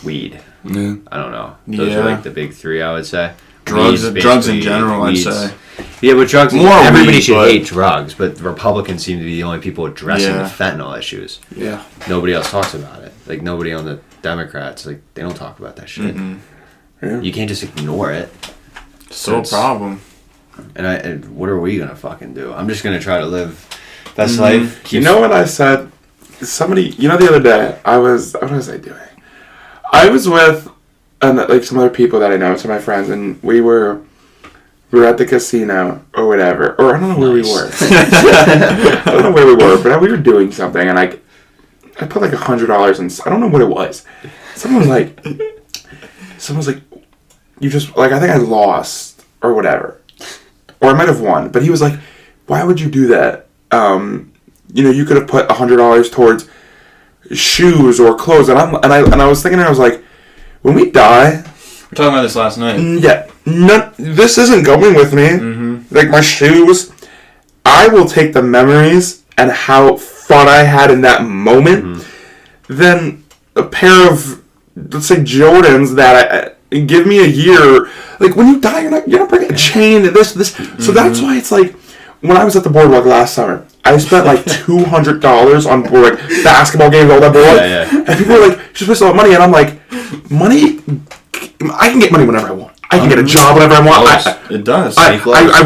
weed. Yeah. I don't know. Those are the big 3, I would say. Drugs in general, I'd say. Yeah, but drugs. Everybody should hate drugs, but Republicans seem to be the only people addressing the fentanyl issues. Yeah. Nobody else talks about it. Nobody on the Democrats, they don't talk about that shit. Mm-hmm. Yeah. You can't just ignore it. Still a problem. And what are we gonna fucking do? I'm just gonna try to live best life. You know what I said? Somebody, the other day, what was I doing? I was with some other people that I know, some of my friends, and we were at the casino or whatever, or I don't know where we were. I don't know where we were, but we were doing something, and I put like $100 in. I don't know what it was. Someone was like, you just like, I think I lost or whatever, or I might have won, but he was like, why would you do that? You could have put $100 towards shoes or clothes, and I was thinking, I was like, when we die, we're talking about this last night. Yeah, this isn't going with me. Mm-hmm. Like my shoes, I will take the memories and how fun I had in that moment. Than a pair of, let's say, Jordans that give me a year. Like when you die, you're not bringing a chain. This. So that's why it's like when I was at the boardwalk last summer. I spent like $200 on like basketball games, all that board. And people were like, "You just wasted all that money," and I'm like, "Money, I can get money whenever I want. I can get a job whenever I want. It does. I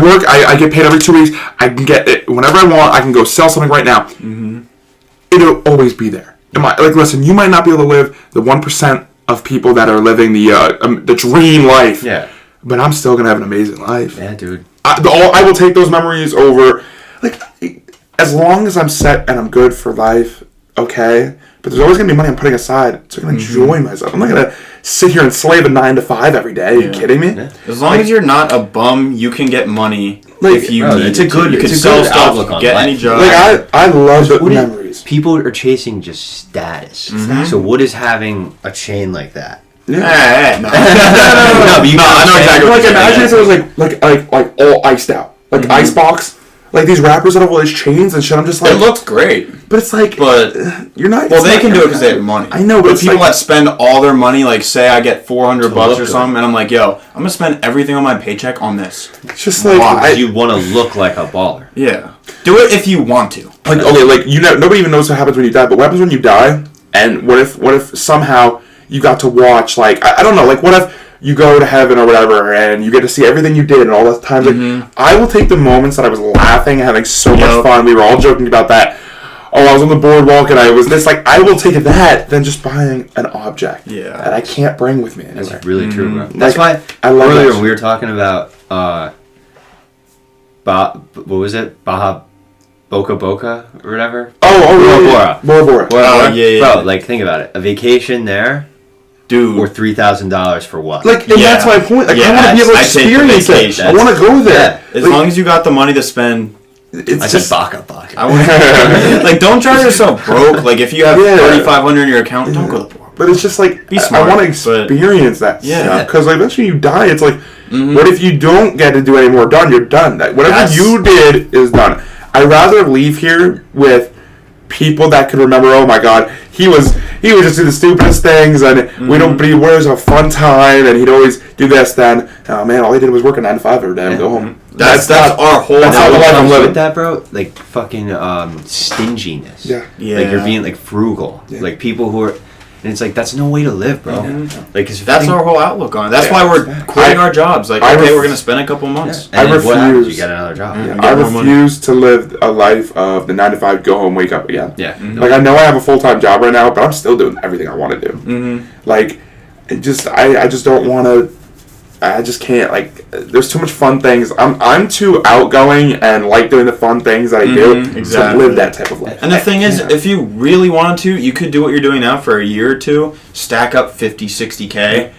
work. I get paid every 2 weeks. I can get it whenever I want. I can go sell something right now. It'll always be there. Listen, you might not be able to live the 1% of people that are living the dream life. Yeah. But I'm still gonna have an amazing life. Yeah, dude. I will take those memories over. As long as I'm set and I'm good for life, okay. But there's always gonna be money I'm putting aside, so I can enjoy myself. I'm not gonna sit here and slave a 9 to 5 every day. Are you kidding me? Yeah. As long as you're not a bum, you can get money if you need. It's a good. You can it's sell a good stuff, outlook on get life. any job. I love the memories. People are chasing just status. So what is having a chain like that? Yeah. No, but you I know exactly. Like imagine if it was like all iced out, like icebox. Like these rappers that have all these chains and shit. I'm just like, it looks great, but it's like, you're not. Well, they can do it because they have money. I know, but people that spend all their money, like say I get $400 or something, and I'm like, yo, I'm gonna spend everything on my paycheck on this. It's just like you want to look like a baller. Yeah, do it if you want to. Like nobody even knows what happens when you die. But what happens when you die? And what if somehow you got to watch I don't know, what if you go to heaven or whatever, and you get to see everything you did and all that times. I will take the moments that I was laughing and having so much fun. We were all joking about that. Oh, I was on the boardwalk and I was this. I will take that than just buying an object that I can't bring with me anywhere. That's really true, bro. That's why I love earlier when we were talking about what was it? Boca Boca or whatever. Bora Bora. Yeah. Bro, think about it. A vacation there. Dude. Or $3,000 for what? That's my point. I want to be able to experience it. I want to go there. Yeah. As long as you got the money to spend. I said Baca. Don't drive yourself broke. If you have $3,500 in your account, don't go to the bar. But it's just be smart. I want to experience that. Yeah. Because eventually you die. It's what if you don't get to do any more? Done. You're done. Whatever you did is done. I'd rather leave here with people that could remember. Oh my God, he would just do the stupidest things, and but he wears a fun time, and he'd always do this. Then, oh man, all he did was work a 9 to 5 every day and go home. That's our whole. That's how the life I'm living. With that, bro, fucking stinginess. Yeah. You're being frugal. Yeah. People who are. And it's that's no way to live, bro. That's our whole outlook on it. That's why we're quitting our jobs. We're going to spend a couple months. Yeah. I refuse. You get another job. Yeah. I refuse to live a life of the 9 to 5, go home, wake up again. Yeah. I know I have a full-time job right now, but I'm still doing everything I want to do. I just don't want to. I just can't. There's too much fun things. I'm too outgoing and like doing the fun things that I do to live that type of life. And the thing is, if you really wanted to, you could do what you're doing now for a year or two, stack up 50, 60K,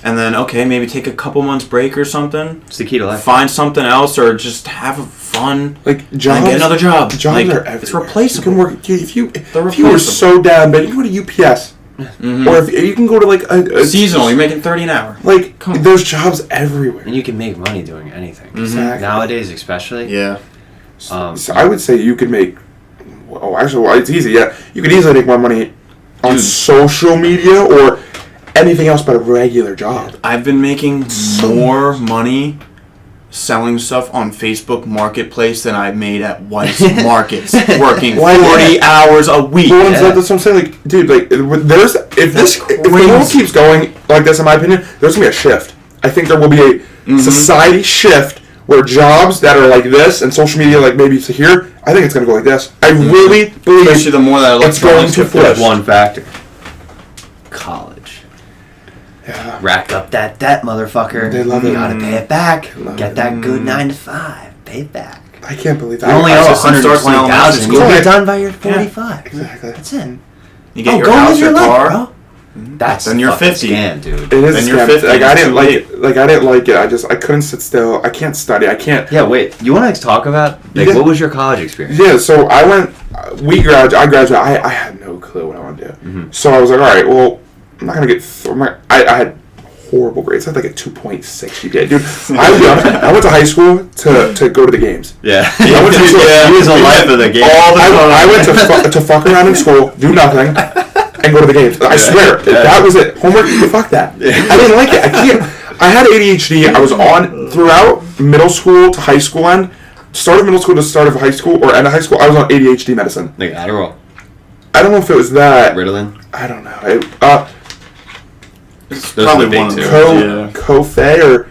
and then, maybe take a couple months break or something. It's the key to life. Find something else or just have fun. Jobs. And get another job. Jobs are everywhere. It's replaceable. You can work, if you were so down bad, you can go to UPS. Or if you can go to a seasonal, you're making $30 an hour. There's jobs everywhere, and you can make money doing anything. Exactly. Nowadays, especially. Yeah. So I would say you could make. It's easy. Yeah, you could easily make more money on social media or anything else but a regular job. I've been making more money selling stuff on Facebook Marketplace than I made at Weis Markets, working 40 hours a week. That's what I'm saying. Dude, if the world keeps going like this, in my opinion, there's gonna be a shift. I think there will be a society shift where jobs that are like this and social media like maybe to here, I think it's going to go like this. I really believe Especially the more that it's going to flip. One factor. College. Yeah. Rack up that debt, motherfucker. They love you it. gotta pay it back. Get it. that good 9 to 5. Pay it back. I can't believe that. You only I owe just- $120,000. You'll school. be done by your 45. Exactly. That's it. You get your go house, live your life, car. bro. That's Then you're fucking 50. Scam, dude. It is Then a you're scam. 50, Like I it's didn't too like late. it. Like I didn't like it. I couldn't sit still. I can't study. I can't. Yeah, wait. You want to talk about Yeah. what was your college experience? Yeah. So I went. I graduated. I had no clue what I wanted to do. Mm-hmm. So I was like, all right. Well, I'm not gonna get. I had horrible grades. I had like a 2.6 GPA, dude. I went to high school to go to the games. Yeah. I went to He was a life of the game. I went to fuck around in school, do nothing, and go to the games. I swear, that was it. Homework, fuck that. I didn't like it. I can't. I had ADHD. I was on throughout middle school to high school end. Start of middle school to start of high school or end of high school. I was on ADHD medicine. Like Adderall. I don't know if it was that. Ritalin. I don't know. It's Those probably are the big one of two. those. Cofe or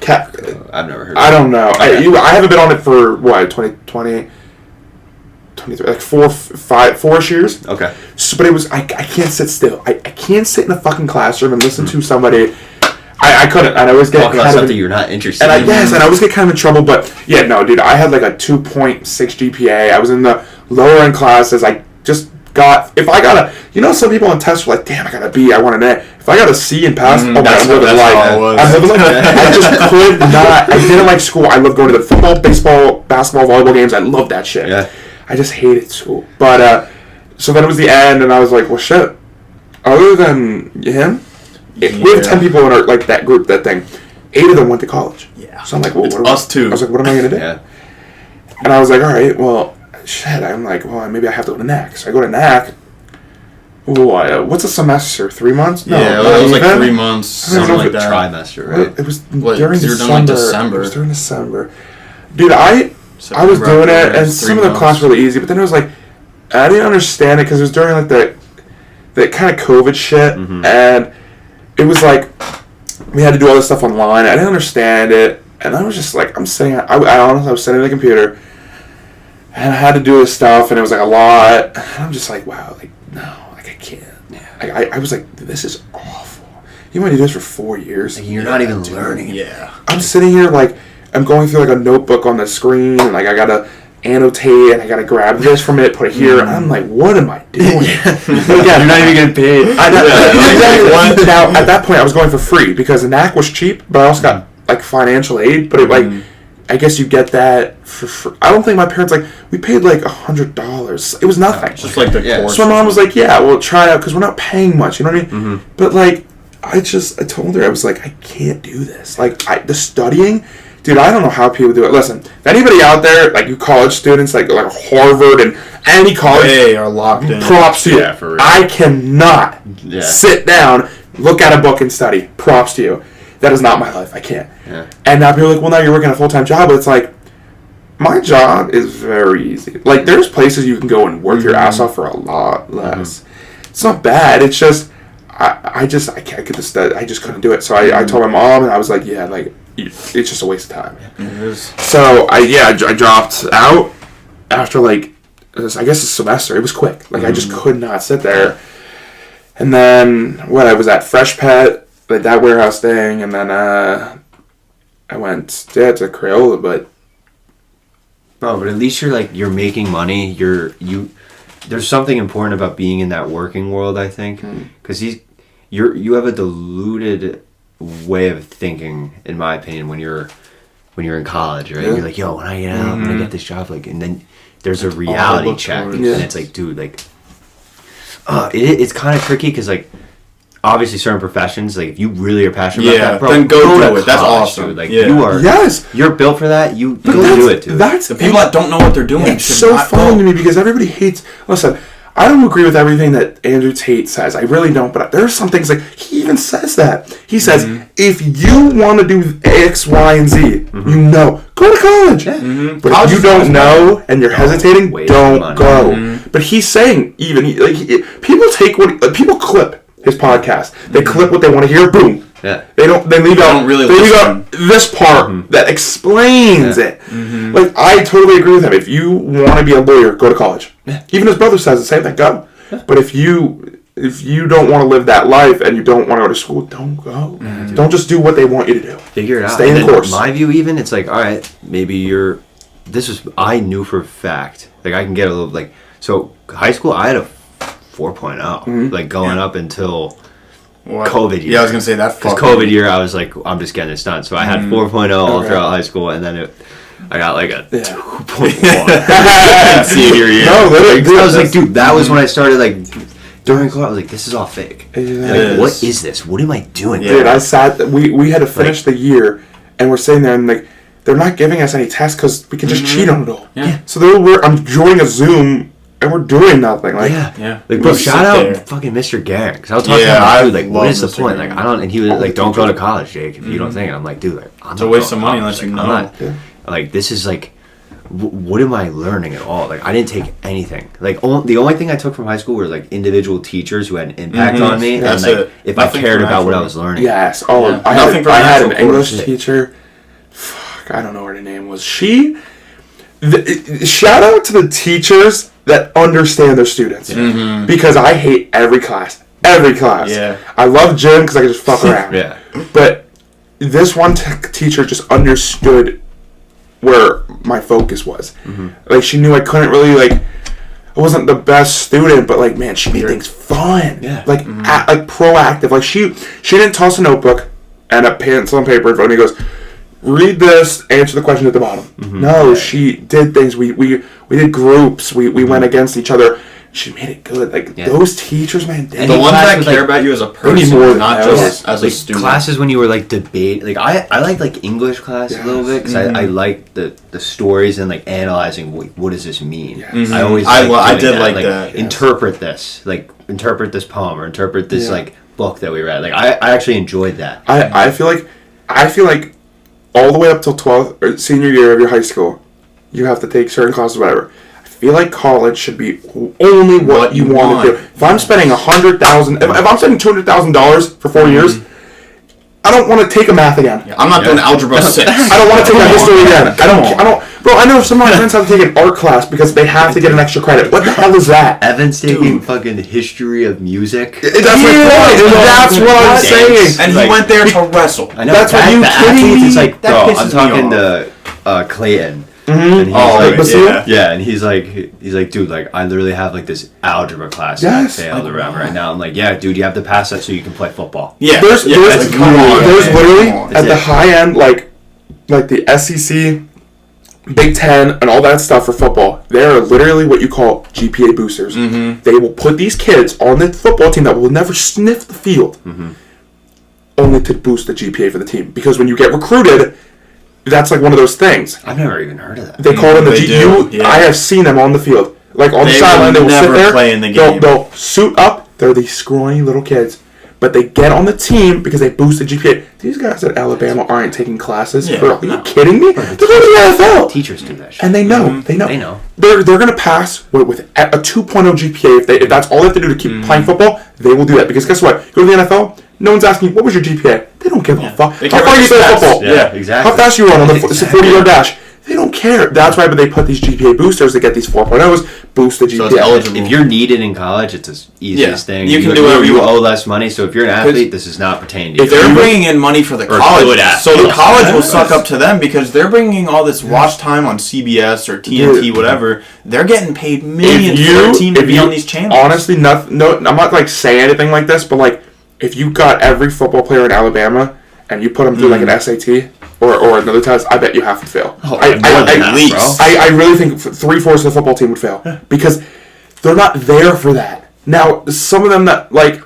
Cat. I've never heard I of don't know. Okay. I haven't been on it for what 2020, 23, like 4-ish years. Okay. So, but it was I can't sit still. I can't sit in a fucking classroom and listen to somebody. I couldn't. And I always get Talk about kind of something you're not interested and in. and I always get kind of in trouble. But yeah, no, dude, I had like a 2.6 GPA. I was in the lower end classes. I just got some people on tests were like, damn, I got a B. I want an A. If I got a C and passed, I'm living life. I'm living life. I just could not. I didn't like school. I loved going to the football, baseball, basketball, volleyball games. I loved that shit. Yeah. I just hated school. But so then it was the end, and I was like, well, shit. Other than him, we have 10 people in our that group, that thing. 8 of them went to college. Yeah. So I'm like, well, It's what am us too. I was like, what am I gonna do? Yeah. And I was like, all right, well, shit. I'm like, well, maybe I have to go to NAC. So I go to NAC. What's a semester? 3 months? No, Yeah, not it was like even. 3 months, I don't know something if like Like that. trimester, right? It was What, during you were December. done, like, December. It was during December. Dude, I was September, doing it, October, and 3 some of the months. classes were really easy, but then it was like, I didn't understand it because it was during like that kind of COVID shit, and it was like we had to do all this stuff online. I didn't understand it, and I was just like, I'm sitting. I honestly was sitting at the computer, and I had to do this stuff, and it was like a lot. And I'm just like, wow, like no, like I can't. Like, I was like, this is awful. You want to do this for 4 years? Like, you're not even learning. Yeah. I'm sitting here like I'm going through like a notebook on the screen, and like I gotta annotate, and I gotta grab this from it, put it here. And I'm like, what am I doing? Yeah, you're not even getting paid. Exactly. Now at that point, I was going for free because the NAC was cheap, but I also got like financial aid. But it like, I guess you get that for free. I don't think my parents we paid like $100. It was nothing. Just like the course. So my mom was like, yeah, well, try it out because we're not paying much. You know what I mean? But like, I told her, I was like, I can't do this. Like, the studying, dude, I don't know how people do it. Listen, if anybody out there, like you college students, like Harvard and any college, They are locked in. props to you. Yeah, for real. I cannot sit down, look at a book and study. Props to you. That is not my life. I can't. Yeah. And now people are like, well, now you're working a full-time job. But it's like, my job is very easy. Like, there's places you can go and work your ass off for a lot less. It's not bad. It's just, I can't get this study. I just couldn't do it. So I told my mom, and I was like, yeah, like, it's just a waste of time. It is. So I dropped out after like, I guess a semester. It was quick. Like I just could not sit there. And then I was at Fresh Pet, like that warehouse thing, and then I went to Crayola, but Bro, but at least you're making money. There's something important about being in that working world, I think, because you have a diluted way of thinking, in my opinion, when you're in college, right? Yeah. You're like, yo, when I get out, I'm gonna get this job, and then there's a reality look check, towards. and it's like, dude, it's kind of tricky because obviously certain professions, like if you really are passionate about that, bro, then go do to it. That's college, awesome. dude. Like Yeah. you are, yes. you're built for that. You But go do it, dude. That's The people that don't know what they're doing It's should so not funny go. to me because everybody hates. Listen, I don't agree with everything that Andrew Tate says. I really don't. But there are some things like he even says that. He says if you want to do X, Y, and Z, go to college. But College if you is don't awesome. know and you're hesitating, waste don't money. go. But he's saying people take people clip his podcast. They clip what they want to hear. Boom. Yeah. They leave out really they leave listen. out this part that explains it. Like, I totally agree with him. If you want to be a lawyer, go to college. Even his brother says the same thing. Go. But if you don't want to live that life and you don't want to go to school, don't go. Don't just do what they want you to do. Figure it out. Stay in the course. My view, even, it's like, all right, maybe I knew for a fact, like, I can get a little, like, so high school, I had a 4.0, like, going up until COVID year. Yeah, I was going to say that. Because COVID year, I was like, I'm just getting this done. So I had 4.0 all throughout high school, and then I got like a 2.1 senior year. No, literally. I was like, dude, that was when I started, like, during class, I was like, this is all fake. Like, what is this? What am I doing? Dude, we had to finish the year, and we're sitting there, and, like, they're not giving us any tests because we can just cheat on it all. Yeah. So I'm joining a Zoom, and we're doing nothing. Like, Yeah. Like, bro, shout out fucking Mr. Garrett. Because I was talking to him, dude, like, what is the point? Like, and he was like, don't go to college, Jake, if you don't think it. I'm like, dude, like, I'm It's a waste of money unless you know. Like, this is like, what am I learning at all? Like, I didn't take anything. Like, the only thing I took from high school were, like, individual teachers who had an impact on me. That's and, like, it. if Nothing I cared from about what I actual- was learning. yes. Oh, Yeah. I had an English course. teacher. Fuck, I don't know what her name was. Shout out to the teachers that understand their students. Because I hate every class. Every class. Yeah. I love gym because I can just fuck around. Yeah. But this one teacher just understood where my focus was. Like, she knew I couldn't really, like, I wasn't the best student, but, like, man, she made things fun. Yeah. Like, like, proactive. Like, she didn't toss a notebook and a pencil and paper in front of me and goes, read this, answer the question at the bottom. No, she did things. We did groups. We went against each other. She made it good. Like, those teachers, man. And The Any ones class that with, care like, about you as a need person, more not than just that. as a student. Classes when you were, like, debate. Like, I like English class a little bit because I like the stories and, like, analyzing what does this mean. Yeah. I always I doing did like that. Interpret this. Like, interpret this poem or interpret this, like, book that we read. Like, I actually enjoyed that. I feel like all the way up till 12th or senior year of your high school, you have to take certain classes, whatever. I feel like college should be only what you want to do. If I'm spending $100,000, if I'm spending $200,000 for 4 years, I don't want to take a math again. I'm not doing algebra 6. I don't want to take a history again. I don't. Bro, I know some of my friends have to take an art class because they have to get an extra credit. What the hell is that? Evan's taking fucking history of music. That's my point. And that's what I'm saying. And he Like- went there to wrestle. I know. That's what you the kidding athletes, me? it's like, That bro, I'm pisses me talking off. to Clayton. And he's Oh, like, Basile? yeah, and he's like, dude, like, I literally have, like, this algebra class Yes. that I failed around right now. I'm like, yeah, dude, you have to pass that so you can play football. Yeah. There's that's- come on, there's man. literally Come on. at the it. high end, like the SEC, Big Ten, and all that stuff for football. They are literally what you call GPA boosters. They will put these kids on the football team that will never sniff the field, only to boost the GPA for the team. Because when you get recruited, that's like one of those things. I've never even heard of that. They call them the They do, GU. yeah. I have seen them on the field, like on the They sideline. They will will sit never there. play in the They'll, game. they'll suit up. They're these scrawny little kids, but they get on the team because they boost the GPA. These guys at Alabama aren't taking classes. Yeah, Are you no. kidding me? They're going to the NFL. Teachers do that shit. And they know. They know. They know. They're going to pass with a 2.0 GPA. If that's all they have to do to keep playing football, they will do that. Because guess what? Go to the NFL, no one's asking you, what was your GPA? They don't give a fuck. They How care far about you play your stats. football? Yeah, exactly. How fast you run on the Exactly. 40-yard dash? They don't care. That's why they put these GPA boosters to get these 4.0s, boost the GPA. So it's eligible. If you're needed in college, it's the easiest Yeah. thing. You can do whatever you want. owe less money, so if you're an athlete, this is not pertaining to you. If They're bringing in money for the Or college, good at- so the yes. college will suck up to them because they're bringing all this watch time on CBS or TNT, Dude. whatever. They're getting paid millions for their team to be on these channels. Honestly, no, I'm not like saying anything like this, but like if you got every football player in Alabama and you put them through like an SAT or another test, I bet you have to fail. Oh, I, more than I, that, least. bro. I really think 3/4 of the football team would fail because they're not there for that. Now, some of them that like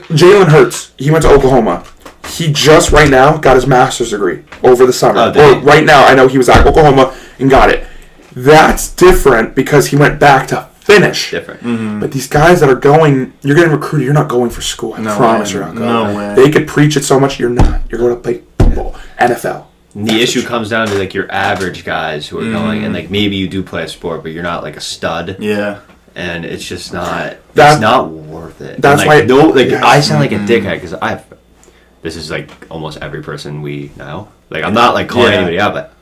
Jalen Hurts, he went to Oklahoma. He just right now got his master's degree over the summer. Oh, did he? Right now, I know he was at Oklahoma and got it. That's different because he went back to finish. Different. But these guys that are going, you're getting recruited. You're not going for school. I No promise way. you're not going. No way. They could preach it so much. You're not. You're going to play football, NFL. And the issue comes down to like your average guys who are going, and like maybe you do play a sport, but you're not like a stud, Yeah. and it's just not. That- it's not worth it. that's and, like, why- no, like yes. I sound like a dickhead because this is like almost every person we know. Like I'm not like calling anybody out, but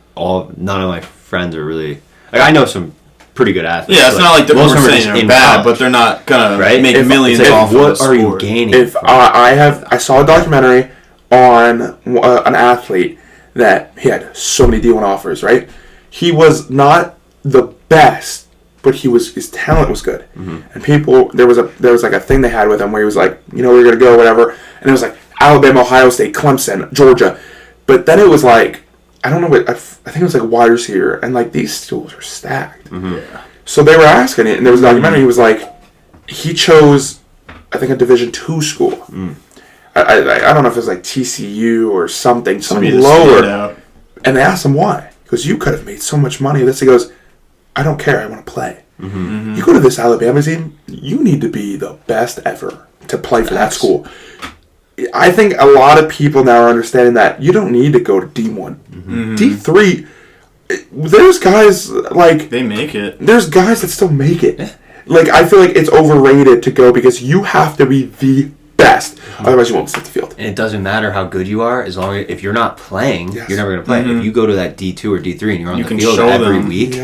none of my friends are really like I know some pretty good athletes. Yeah, it's not like they're saying they're bad, but they're not gonna make millions off of the sport. What are you gaining? If I saw a documentary on an athlete that he had so many D1 offers, right? He was not the best, but his talent was good. Mm-hmm. And people, there was like a thing they had with him where he was like, we're gonna go, whatever. And it was like Alabama, Ohio State, Clemson, Georgia. But then it was like, I don't know what, I think it was like wide receiver, and like these schools are stacked. Mm-hmm. Yeah. So they were asking it, and there was a documentary. He was like, he chose, I think, a Division II school. Mm. I don't know if it was like TCU or something lower. And they asked him why. He goes, you could have made so much money. He goes, I don't care. I want to play. Mm-hmm. Mm-hmm. You go to this Alabama team, you need to be the best ever to play for that school. I think a lot of people now are understanding that you don't need to go to D1. Mm-hmm. D3, there's guys like... They make it. There's guys that still make it. Like, I feel like it's overrated to go because you have to be the best. Mm-hmm. Otherwise, you won't stick the field. And it doesn't matter how good you are, as long as if you're not playing, you're never going to play. Mm-hmm. If you go to that D2 or D3 and you're on the field every week,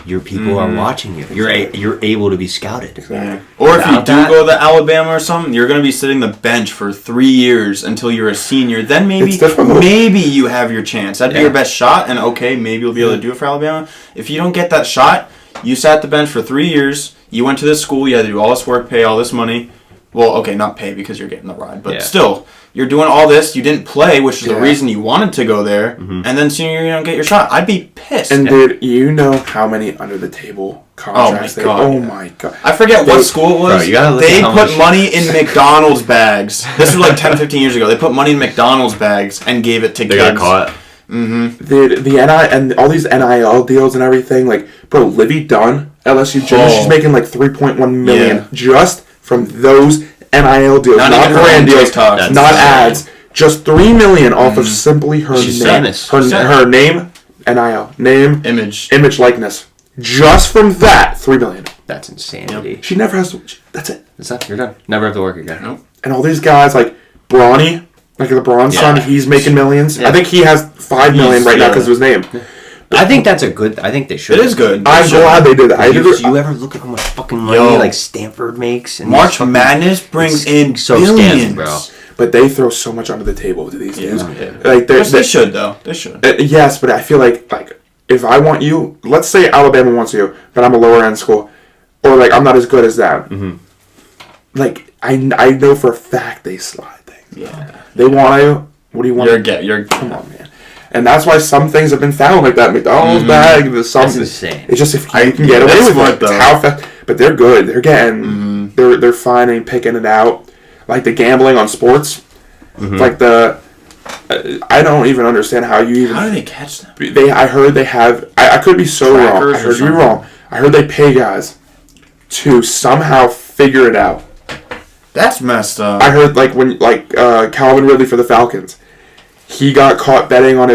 your people are watching you. You're able to be scouted. Exactly. Or if you do go to Alabama or something, you're going to be sitting the bench for 3 years until you're a senior. Then maybe you have your chance. That'd be your best shot, and maybe you'll be able to do it for Alabama. If you don't get that shot, you sat the bench for 3 years, you went to this school, you had to do all this work, pay all this money. Well, not pay because you're getting the ride, but still, you're doing all this, you didn't play, which is the reason you wanted to go there, and then senior year you don't get your shot. I'd be pissed. And dude, you know how many under-the-table contracts my God. I forget what school it was. Bro, they put money in McDonald's bags. This was like 10, 15 years ago. They put money in McDonald's bags and gave it to kids. They got caught. Mm-hmm. The NIL and all these NIL deals and everything, like, bro, Livy Dunn, LSU she's making like $3.1 million just from those NIL deals, not brand deals, not ads, just $3 million off of simply her name, her name, NIL, name, image, likeness, just from that $3 million. That's insanity. She never has to. That's it. That's it. You're done. Never have to work again. Nope. And all these guys like Bronny, like the Braun son, he's making millions. Yeah. I think he has $5 million right now because of his name. I think that's a good. I think they should. It is good. I'm glad they did that. You ever look at how much fucking money like Stanford makes? And March Madness brings in billions, bro. But they throw so much under the table to these dudes. Yeah. Like they should though. They should. Yes, but I feel like if I want you, let's say Alabama wants you, but I'm a lower end school, or like I'm not as good as them. Mm-hmm. Like I know for a fact they slide things. Yeah. They want you. What do you want? Come on, man. And that's why some things have been found like that McDonald's bag. That's insane. It's just if you can get away with it, it's how fast. But they're good. They're getting. They're finding, picking it out. Like the gambling on sports. Mm-hmm. Like I don't even understand how you even. How do they catch them? I heard they have. I could be so wrong. I heard you wrong. I heard they pay guys to somehow figure it out. That's messed up. I heard when Calvin Ridley for the Falcons. He got caught betting on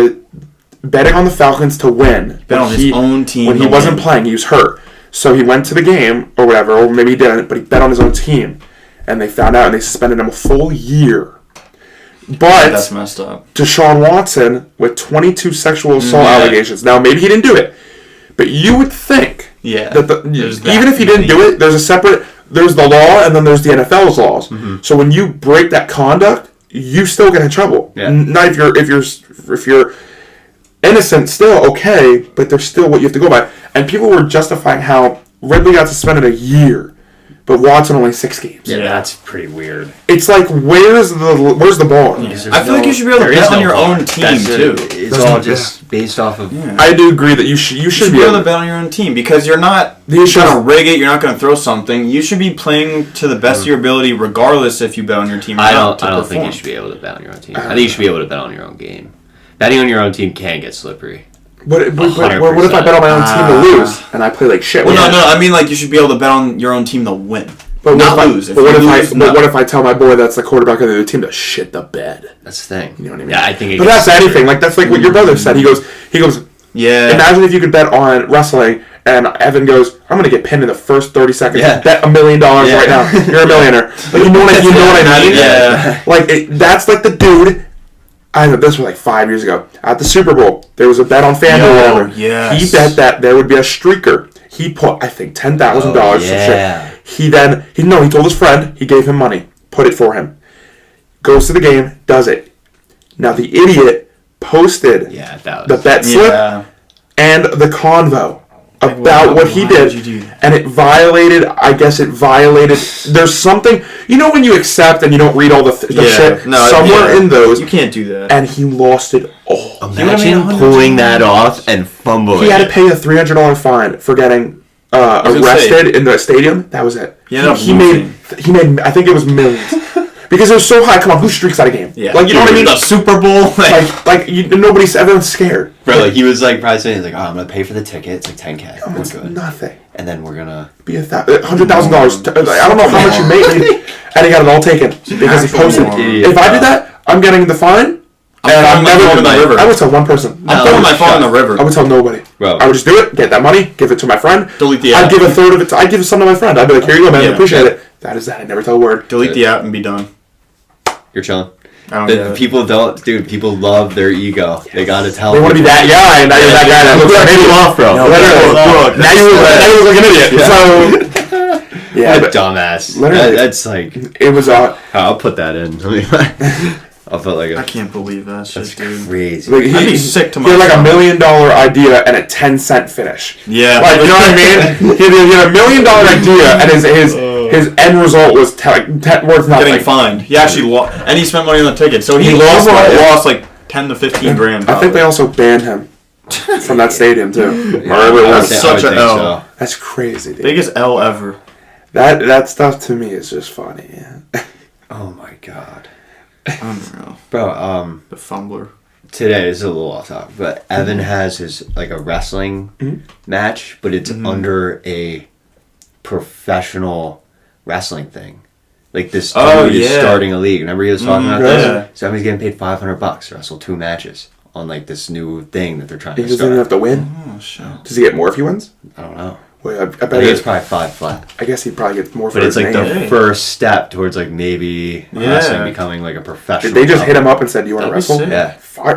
the Falcons to win. Bet on his own team. When he wasn't playing, he was hurt. So he went to the game, or whatever, or maybe he didn't, but he bet on his own team. And they found out, and they suspended him a full year. But that's messed up. Deshaun Watson, with 22 sexual assault allegations. Now, maybe he didn't do it. But you would think that even if he didn't do it, there's the law, and then there's the NFL's laws. Mm-hmm. So when you break that conduct, you still get in trouble. Yeah. Not if you're innocent, still okay, but there's still what you have to go by. And people were justifying how Ridley got suspended a year, but Watson only 6 games. Yeah, that's pretty weird. It's like where's the bar? Yeah. I feel like you should be able to bet on your own team too. It's all just based off of. Yeah. I do agree that you should be able to bet on your own team because you're not going to rig it. You're not going to throw something. You should be playing to the best of your ability, regardless if you bet on your team or not. I don't think you should be able to bet on your own team. I think you should be able to bet on your own game. Betting on your own team can get slippery. What if I bet on my own team to lose and I play like shit? Well, no. I mean, like you should be able to bet on your own team to win. But not lose. What if I tell my boy that's the quarterback of the other team to shit the bed? That's the thing. You know what I mean? Yeah, I think. But that's anything. Like that's like what your brother said. He goes. Yeah. Imagine if you could bet on wrestling and Evan goes, I'm going to get pinned in the first 30 seconds. Yeah. Bet $1 million right now. You're a millionaire. Like, you know what I mean? Yeah. Like, that's like the dude. I know this was like 5 years ago. At the Super Bowl, there was a bet on FanDuel or whatever. Yes. He bet that there would be a streaker. He put, I think, $10,000 He told his friend, he gave him money, put it for him. Goes to the game, does it. Now, the idiot posted the bet slip and the convo about what he did. And it violated, there's something, you know when you accept and you don't read all the shit? Somewhere in those. You can't do that. And he lost it all. Imagine pulling that off and fumbling. He had to pay a $300 fine for getting arrested in the stadium. That was it. He made, I think it was millions. Because it was so high. Come on, who streaks out a game? Yeah. Like, you know what I mean? The Super Bowl. Everyone's scared. Bro, like, he was like probably saying, he's like, I'm going to pay for the ticket. It's like $10K. It's nothing. And then we're going to be $100,000. I don't know how much you made. And he got it all taken because he posted. If I did that, I'm getting the fine. I'm never in the river. I would tell one person. I'm throwing my phone in the river. I would tell nobody. Bro. I would just do it, get that money, give it to my friend. Delete the app. I'd give a third of it. I'd give some to my friend. I'd be like, here you go, man. I appreciate it. That is that. I never tell a word. Delete the app and be done. You're chilling. People love their ego. They gotta tell. They want to be that guy, and now you're that guy that looks like you off, bro. Now you look like an idiot. So, yeah, dumbass. Literally, that's like it was. I'll put that in. I felt like I can't believe that shit, that's dude. crazy. Like, I'd be sick to my. He had like $1 million idea and a 10-cent finish. Yeah, like, you know what I mean? He had $1 million idea, and his end result was worth nothing. Getting fined. He actually lost, and he spent money on the ticket, so he lost like 10 to 15 grand. Probably. I think they also banned him from that stadium too. That's such an L. So. That's crazy, dude. Biggest L ever. That stuff to me is just funny. Yeah. Oh my god. Unreal. Bro, the fumbler. Today, this is a little off topic, but Evan has his like a wrestling match, but it's under a professional wrestling thing. Like this dude is starting a league. Remember he was talking about this? Yeah. So he's getting paid $500 to wrestle 2 matches on like this new thing that they're trying He to doesn't start. even have to win. Oh shit. Does he get more if he wins? I don't know. Wait, I I bet think it's probably 5 flat. I guess he'd probably get more for But his it's like name. the first step towards like maybe wrestling becoming like a professional. Did they just hit him up and said, "Do you want to That'd be wrestle?" sick. Yeah.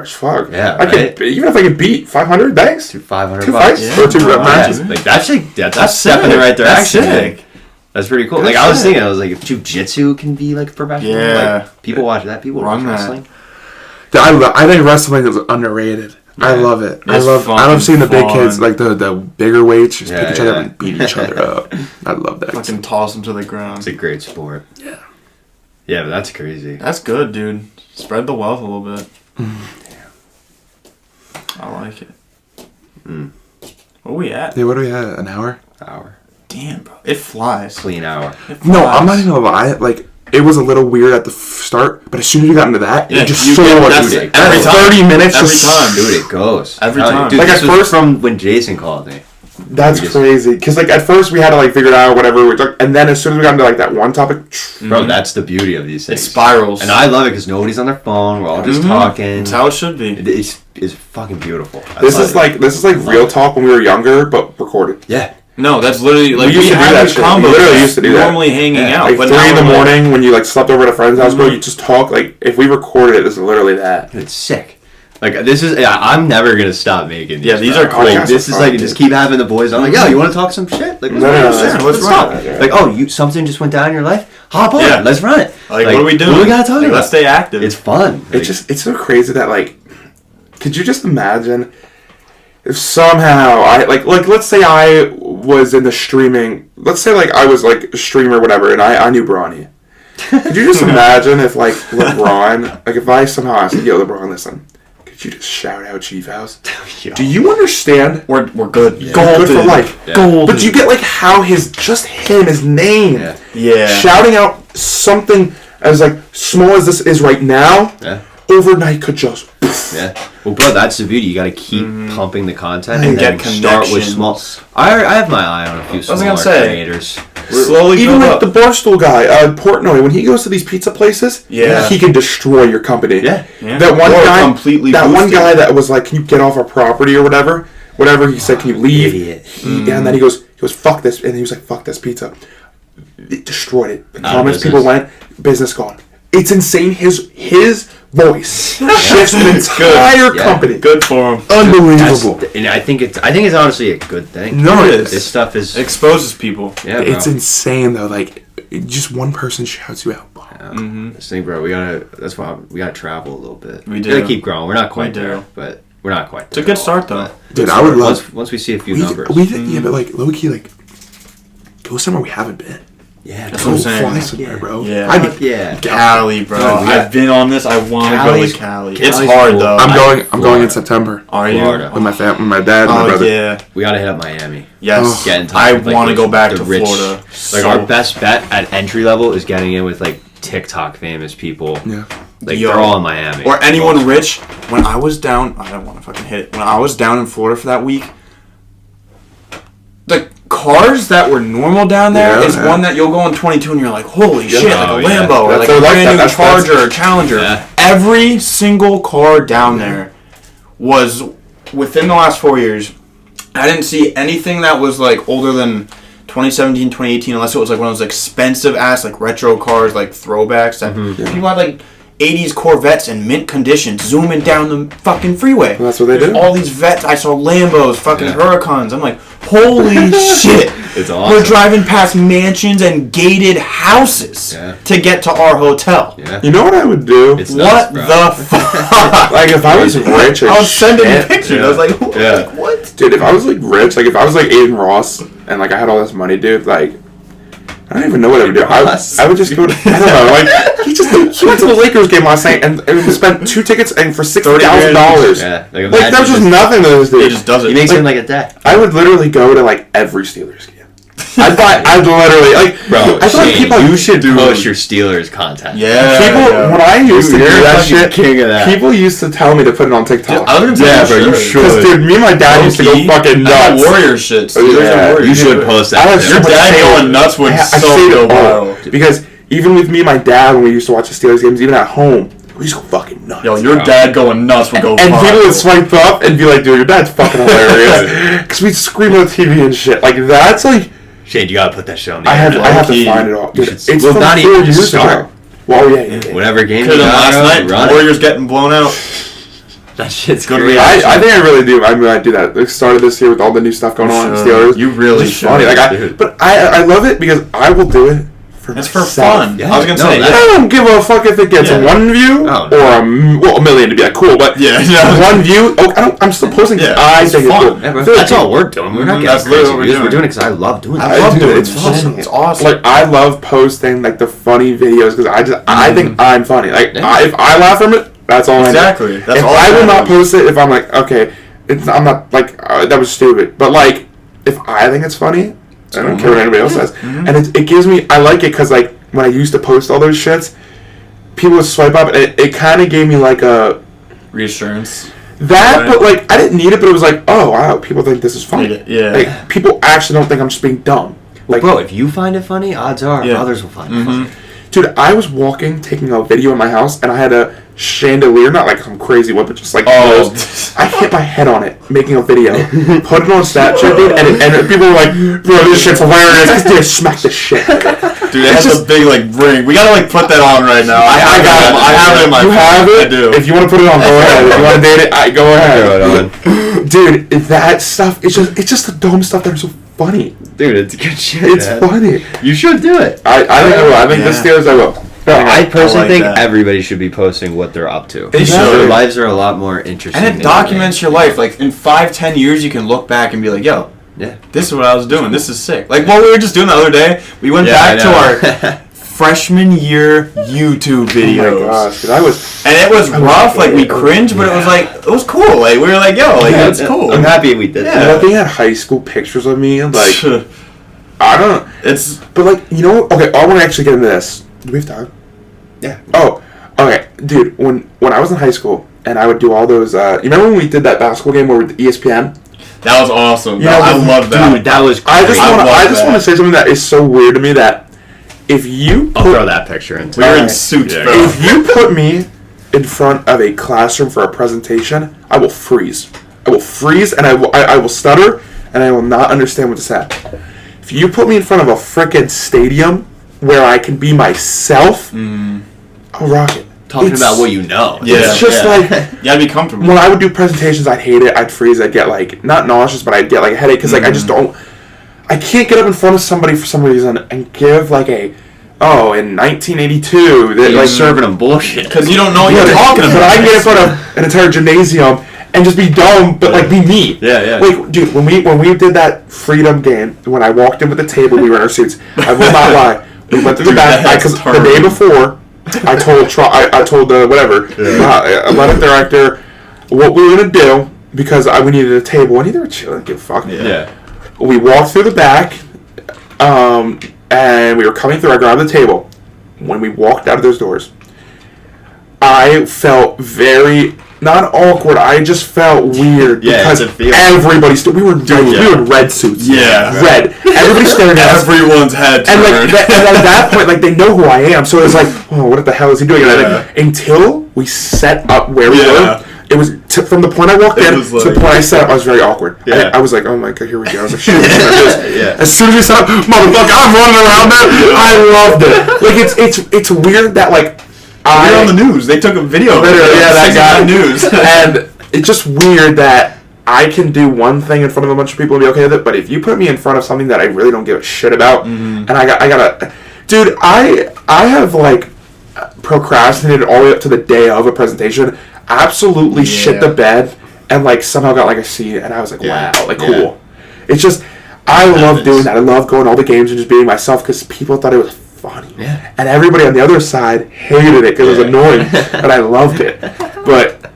Fuck. Yeah, I right? could, even if I could beat 500, thanks. $500. Two fights Yeah. or 2 Yeah. matches. Like that's a That's step in the right That's direction. sick. That's pretty cool. Good Like I was shit. thinking, I was like, if jiu-jitsu can be like professional, Yeah. like, people watch that. People Run watch that. wrestling. I think wrestling is underrated. I love it. I love seeing the big kids, like the bigger weights, just pick each other up and beat each other up. I love that. Fucking toss him to the ground. It's a great sport. Yeah. Yeah, but that's crazy. That's good, dude. Spread the wealth a little bit. I like it. What are we at? Yeah, what do we have? An hour? Hour. Damn, bro. It flies. Clean hour. It flies. No, I'm not even gonna lie. Like, it was a little weird at the start, but as soon as we got into that, Yeah, it just you so get- much. that's every That time. 30 minutes Every just time. Dude, it goes. Every Hell, time. Dude, Like, this at was first- from when Jason called me. That's We just- crazy. Because, like, at first we had to, like, figure it out or whatever. And then as soon as we got into, like, that one topic, Bro, that's the beauty of these It things. spirals. And I love it because nobody's on their phone. We're all just talking. That's how it should be. It's fucking beautiful. I this love is it. like real talk when we were younger, but recorded. Yeah. No, that's literally like We used to do have that these shit. We combos literally used to do that. normally hanging out, Like, but 3 now in the we're like- morning when you, like, slept over at a friend's house, bro, you just talk. Like, if we recorded it, this is literally that. It's sick. Like this is, I'm never gonna stop making these. Yeah, these bro. are cool. Like, Podcasts this are is fun, like dude. just keep having the boys on. Like, yo, you want to talk some shit? Like, No, let's talk. run it. Like, oh, something just went down in your life. Hop on, Yeah. let's run it. Like, what are we doing? What do we gotta talk Like, about? let's stay active. It's fun. It's just, it's so crazy that, like, could you just imagine if somehow let's say I was in the streaming, let's say, like, I was, like, a streamer or whatever, and I knew Bronny. Could you just imagine if, like, LeBron, like, if I somehow asked, yo, LeBron, listen, could you just shout out CheefHouse? Yo. Do you understand? we're good. Good Golden. for life. Yeah. Golden. But do you get, like, how his name, Yeah. Yeah. shouting out something as, like, small as this is right now, Yeah. overnight could just... Yeah. Well, bro, that's the beauty. You got to keep pumping the content and get then start with connections. small. I have my eye on a few was gonna smaller say. creators. Slowly Even build like up. the Barstool guy, Portnoy, when he goes to these pizza places, Yeah. he can destroy your company. Yeah. Yeah. That one Or guy, completely that one boosted. guy that was like, "Can you get off our property or whatever?" whatever. He said, "Can you leave?" Idiot. And then he goes, "Fuck this," and he was like, "Fuck this pizza." It destroyed it. The comments people went, business gone. It's insane. His voice shifts an entire company. Good for him. Unbelievable. And I think it's honestly a good thing. No, it is. This stuff is exposes people. Yeah, bro. It's insane though. Like, just one person shouts you out. This thing, bro. That's why we gotta travel a little bit. We do. Gotta keep growing. We're not quite We do. there, but we're not quite. It's a good start though. Dude, I would love once we see a few numbers. Yeah, but like low key, like go somewhere we haven't been. Yeah, That's Go what I'm saying. fly somewhere, bro. Yeah. Yeah. Cali, bro. I've been on this. I want to go to Cali. It's Cali's hard cool. though. I'm going in September Are you? Florida. with my with my dad and my Oh brother. yeah. We gotta hit up Miami. Yes. Get in touch I with, like, want to go back the to rich- Florida. Like our best bet at entry level is getting in with like TikTok famous people. Yeah. Like Yo. they're all in Miami. Or anyone rich. When I was down, I don't want to fucking hit it. When I was down in Florida for that week, the cars that were normal down there is one that you'll go in 22 and you're like, holy shit, like a Lambo or like a brand new Charger or Challenger. Yeah. Every single car down there was within the last 4 years. I didn't see anything that was like older than 2017, 2018, unless it was like one of those expensive ass like retro cars, like throwbacks that people had like 80s Corvettes in mint condition zooming down the fucking freeway. Well, that's what they do. All these vets, I saw Lambos, fucking Huracans. I'm like, holy shit. It's awesome. We're driving past mansions and gated houses to get to our hotel. Yeah. You know what I would do? It's nuts, What bro. the fuck? Like if I was rich, I was sending shit, pictures. I was like, like, what? dude. If I was like rich, like if I was like Aiden Ross and like I had all this money, dude, like I don't even know what I would do. I would just go to, I don't know, like he went to the Lakers game last night and spent 2 tickets and for $60,000. Yeah. Like that was just nothing to this dude. He just does it. He makes it like a day. I would literally go to like every Steelers game. I'd literally like, Bro, I feel like Shane, people you should push your Steelers content. Yeah. when I used to do that shit, king of that. people used to tell me to put it on TikTok. I was gonna say, you should. Because dude, me and my dad used to go fucking nuts. Warrior shit. You should post that. Your dad going nuts would so go viral. Because even with me and my dad, when we used to watch the Steelers games, even at home, we used to go fucking nuts. Yo, your dad going nuts would go and viral. people would swipe up and be like, dude, your dad's fucking hilarious. Because we'd scream on the TV and shit. Like, that's like... Shane, you gotta put that show on the I have internet. to find it all. Dude, it's well, from not 4 even years start. ago. Well, yeah. Whatever game Could you have got, last night. run it. Warriors getting blown out. That shit's Good great. reaction. I think I really do. I mean, I do that. It started this year with all the new stuff going on in Steelers. You really It's should. funny. Like, but I love it because I will do it for It's for myself. fun. Yeah. I was gonna No, say. that's- I don't give a fuck if it gets 1 view Oh, or a million to be like cool, but Yeah. 1 view. Oh, I'm still posting because I it's think it's fun. cool. Yeah, bro. I feel like That's all we're doing. We're not That's getting literally crazy what we're views. We're doing. doing it because I love doing it. I love doing it. It's It's fun. awesome. It's awesome. Like I love posting like the funny videos because I think I'm funny. Like if I laugh from it, that's all Exactly. I do. That's if all I that will not matters. post it, if I'm like okay, I'm not like that was stupid. But like if I think it's funny, I don't care what anybody else says, and it gives me. I like it because like when I used to post all those shits, people would swipe up, and it kind of gave me like a reassurance. that, Right. but like I didn't need it, but it was like, oh wow, people think this is funny. Yeah. Like people actually don't think I'm just being dumb. Like, Bro, if you find it funny, odds are Yeah. others will find it funny. dude, I was walking, taking a video in my house, and I had a chandelier, not like some crazy one, but just like those. I hit my head on it, making a video, put it on Snapchat, dude, and people were like, bro, this shit's hilarious. Dude, smack the shit. Dude, it has a big like ring. We gotta like put that on right now. I got it. I have it in my You phone. have it? I do. If you want to put it on, go ahead. If you want to date it, go ahead. Throw it on. Dude, that stuff, it's just the dumb stuff that are so funny. Dude, it's good shit. It's man. funny. You should do it. I think I will. I think the Steelers I will. No, I personally like think that. everybody should be posting what they're up to. They should. Their lives are a lot more interesting. And it documents your life. Like in 5-10 years, you can look back and be like, "Yo, Yeah. this is what I was doing. This is sick." Like what we were just doing the other day. We went back to our freshman year YouTube videos. Oh my gosh, 'cause I was. And it was rough, like we cringed, but it was like it was cool. Like we were like, "Yo, like it's cool." I'm happy we did Yeah. You that. know, they had high school pictures of me, and like, I don't. It's But like, you know, okay, I want to actually get into this. Do we have time? Yeah. Oh, okay, dude. When I was in high school, and I would do all those. You remember when we did that basketball game where with ESPN? that was awesome. You know, I love that. Dude, that was I great. just want to say something that is so weird to me that if you I'll put, throw that picture in. We were in Alright. suits, Yeah. bro. if you put me in front of a classroom for a presentation, I will freeze. I will freeze, and I will stutter, and I will not understand what to say. If you put me in front of a frickin' stadium where I can be myself, I'll rock it. Talking about what you know. Yeah. It's just like... You gotta be comfortable. When I would do presentations, I'd hate it. I'd freeze. I'd get, like, not nauseous, but I'd get, like, a headache. Because, like, I just don't... I can't get up in front of somebody for some reason and give, like, in 1982... That, You're like, serving them bullshit. Because you don't know what you're talking about. But I can get in front of an entire gymnasium and just be dumb, but, like, be me. Yeah. Like, dude, when we did that Freedom game, when I walked in with the table, we were in our suits. I will not lie. We went through the back... Because the day before... I told the athletic director what we were gonna do because we needed a table. I needed a chill. I didn't give a fuck. Yeah. We walked through the back, and we were coming through. I grabbed the table. When we walked out of those doors, I felt very not awkward. I just felt weird because everybody we were in red suits. Yeah, red. Everybody staring at us. Everyone's head turned. And and at that point, like they know who I am. So it's like, oh, what the hell is he doing? And until we set up where we were, it was from the point I walked in to the point I set up. I was very awkward. I was like, oh my god, here we go. I was like, shit, As soon as we set up, motherfucker, I'm running around there. I loved it. Like it's weird that like. You're on the news. They took a video. Literally, that guy on the news. And it's just weird that I can do one thing in front of a bunch of people and be okay with it, but if you put me in front of something that I really don't give a shit about, and I gotta, dude, I have like procrastinated all the way up to the day of a presentation, absolutely shit the bed, and like somehow got like a C, and I was like, wow, like cool. It's just, I love doing that. I love going to all the games and just being myself because people thought it was funny. Yeah. And everybody on the other side hated it because it was annoying, and I loved it. But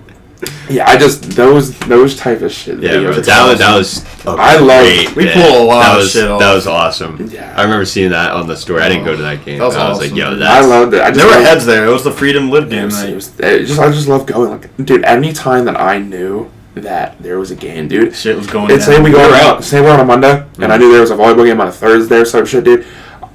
yeah, I just those type of shit. Yeah, bro, that was. I love it. We pull a lot of shit off. That was awesome. Yeah. I remember seeing that on the story. I didn't go to that game. That was I was awesome. like, yo, I loved it. There were heads there. It was the Freedom Live game night. I just love going. Like, dude, any time that I knew that there was a game, dude, shit was going down. Say we're on a Monday, and I knew there was a volleyball game on a Thursday or some shit, dude.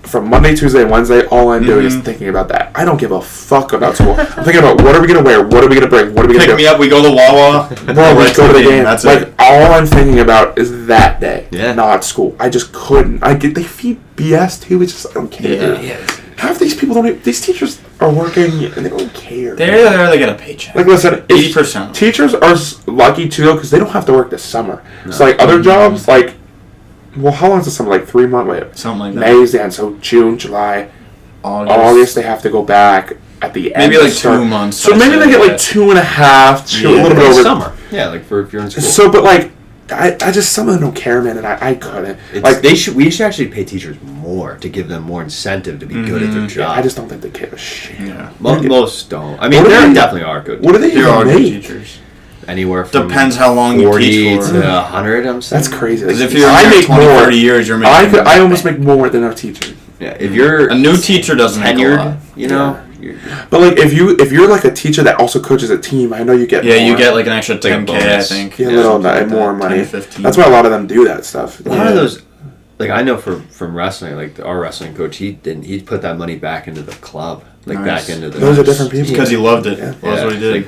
From Monday, Tuesday, and Wednesday, all I'm doing is thinking about that. I don't give a fuck about school. I'm thinking about what are we going to wear? What are we going to bring? What are we going to do? Pick me up, we go to Wawa. Bro, we go to the game. That's like, it. all I'm thinking about is that day, not school. I just couldn't. They feed BS too. It's just, I don't care. Yeah. Half these people these teachers are working and they don't care. They're there, they get a paycheck. Like, listen, 80%. Teachers are lucky too, though, because they don't have to work this summer. No. So, like, other jobs, like, well, how long is the summer? Like 3 months? Wait, something like that. May's the end, so June, July, August they have to go back at the end. Maybe like 2 months. So maybe they get like 2.5, a little bit over summer. Yeah, like for if you're in school. So, but like, I just some of them don't care, man, and I couldn't. Like we should actually pay teachers more to give them more incentive to be good at their job. Yeah, I just don't think they give a shit. Yeah, most don't. I mean, there definitely are good. What do they even make? Teachers. Anywhere from depends how long you teach for. 40 to 100. I'm saying that's crazy. Because if you're make 20, 30 years, you're making. I almost make more than a teacher. Yeah, if you're a new teacher doesn't make a lot. You know. But like if you're like a teacher that also coaches a team, I know you get more. You get like an extra 10K, I think. Yeah, a little bit more money. 15. That's why a lot of them do that stuff. A lot of those, like I know from wrestling, like our wrestling coach, he put that money back into the club, back into the. Those are different people. Because he loved it. Yeah. That's what he did.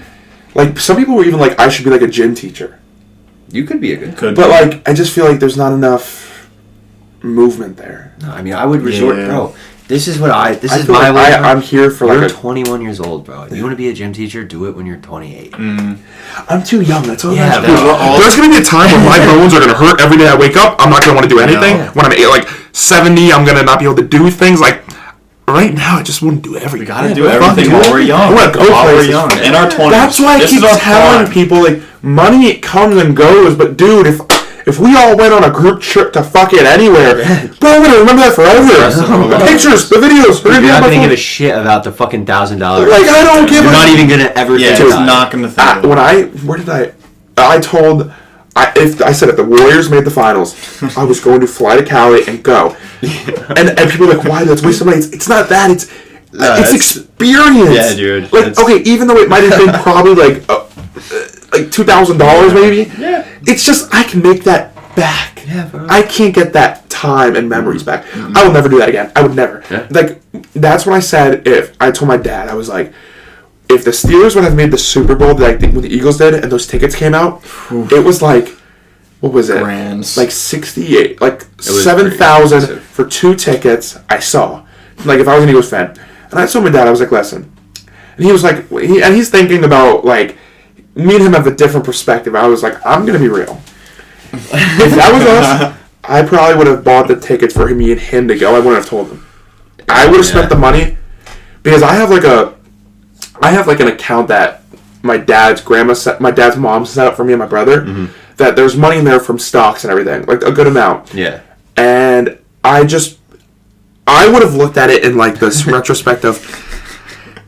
Like some people were even like, I should be like a gym teacher. You could be a good coach. But like, I just feel like there's not enough movement there. No, I mean, I would resort, bro. This is my way. I'm here for you're 21 years old, bro. If you want to be a gym teacher, do it when you're 28. I'm too young. That's all. Yeah, there's gonna be a time when my bones are gonna hurt every day I wake up. I'm not gonna want to do anything. When I'm like 70, I'm gonna not be able to do things. Like right now, I just want to do everything. We gotta do everything while we're young. I want to go while we're places. young. In our 20s. That's why I keep telling people like money comes and goes, but dude, if we all went on a group trip to fucking anywhere, bro, I'm gonna remember that forever. The pictures, the videos. You're not gonna give a shit about the fucking $1,000. Like I don't give. You're not even gonna ever. Yeah, think it's about not gonna think. I said if the Warriors made the finals, I was going to fly to Cali and go. And people are like, why? That's waste of money. It's not that. It's experience. Yeah, dude. Like okay, even though it might have been probably like $2,000 maybe. Yeah. It's just I can make that back. Yeah, bro. I can't get that time and memories back. Mm-hmm. I will never do that again. I would never. Yeah. Like that's what I said. If I told my dad, I was like, if the Steelers would have made the Super Bowl like when the Eagles did, and those tickets came out, it was like, what was it? Grands. Like 68, like 7,000 for 2 tickets. I saw, like, if I was an Eagles fan, and I told my dad, I was like, listen, and he was like, and he's thinking about like, me and him have a different perspective. I was like, I'm gonna be real. If that was us, I probably would have bought the tickets for me and him to go. I wouldn't have told him. I would have spent the money because I have like an account that my dad's mom set up for me and my brother. Mm-hmm. That there's money in there from stocks and everything, like a good amount. Yeah. And I would have looked at it in like this retrospect of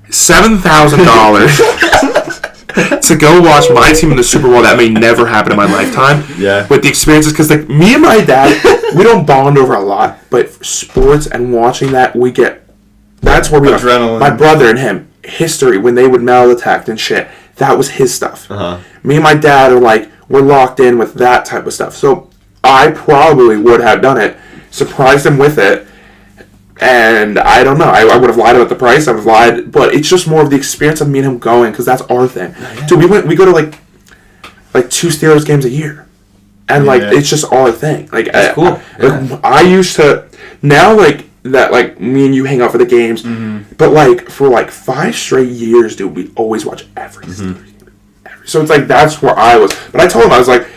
$7,000 to go watch my team in the Super Bowl that may never happen in my lifetime. Yeah. With the experiences, because like me and my dad, we don't bond over a lot, but for sports and watching that, that's where we adrenaline. Are. My brother and him, history when they would mail-attack and shit, that was his stuff. Uh-huh. Me and my dad are like, we're locked in with that type of stuff. So I probably would have done it, surprised him with it, and I don't know. I would have lied about the price. I would have lied, but it's just more of the experience of me and him going, because that's our thing. Yeah. Dude, we go to like 2 Steelers games a year, and like it's just our thing. Like that's cool. I used to now like that like me and you hang out for the games, but like for like 5 straight years, dude, we always watch every Steelers game. So it's like that's where I was. But I told him I was like,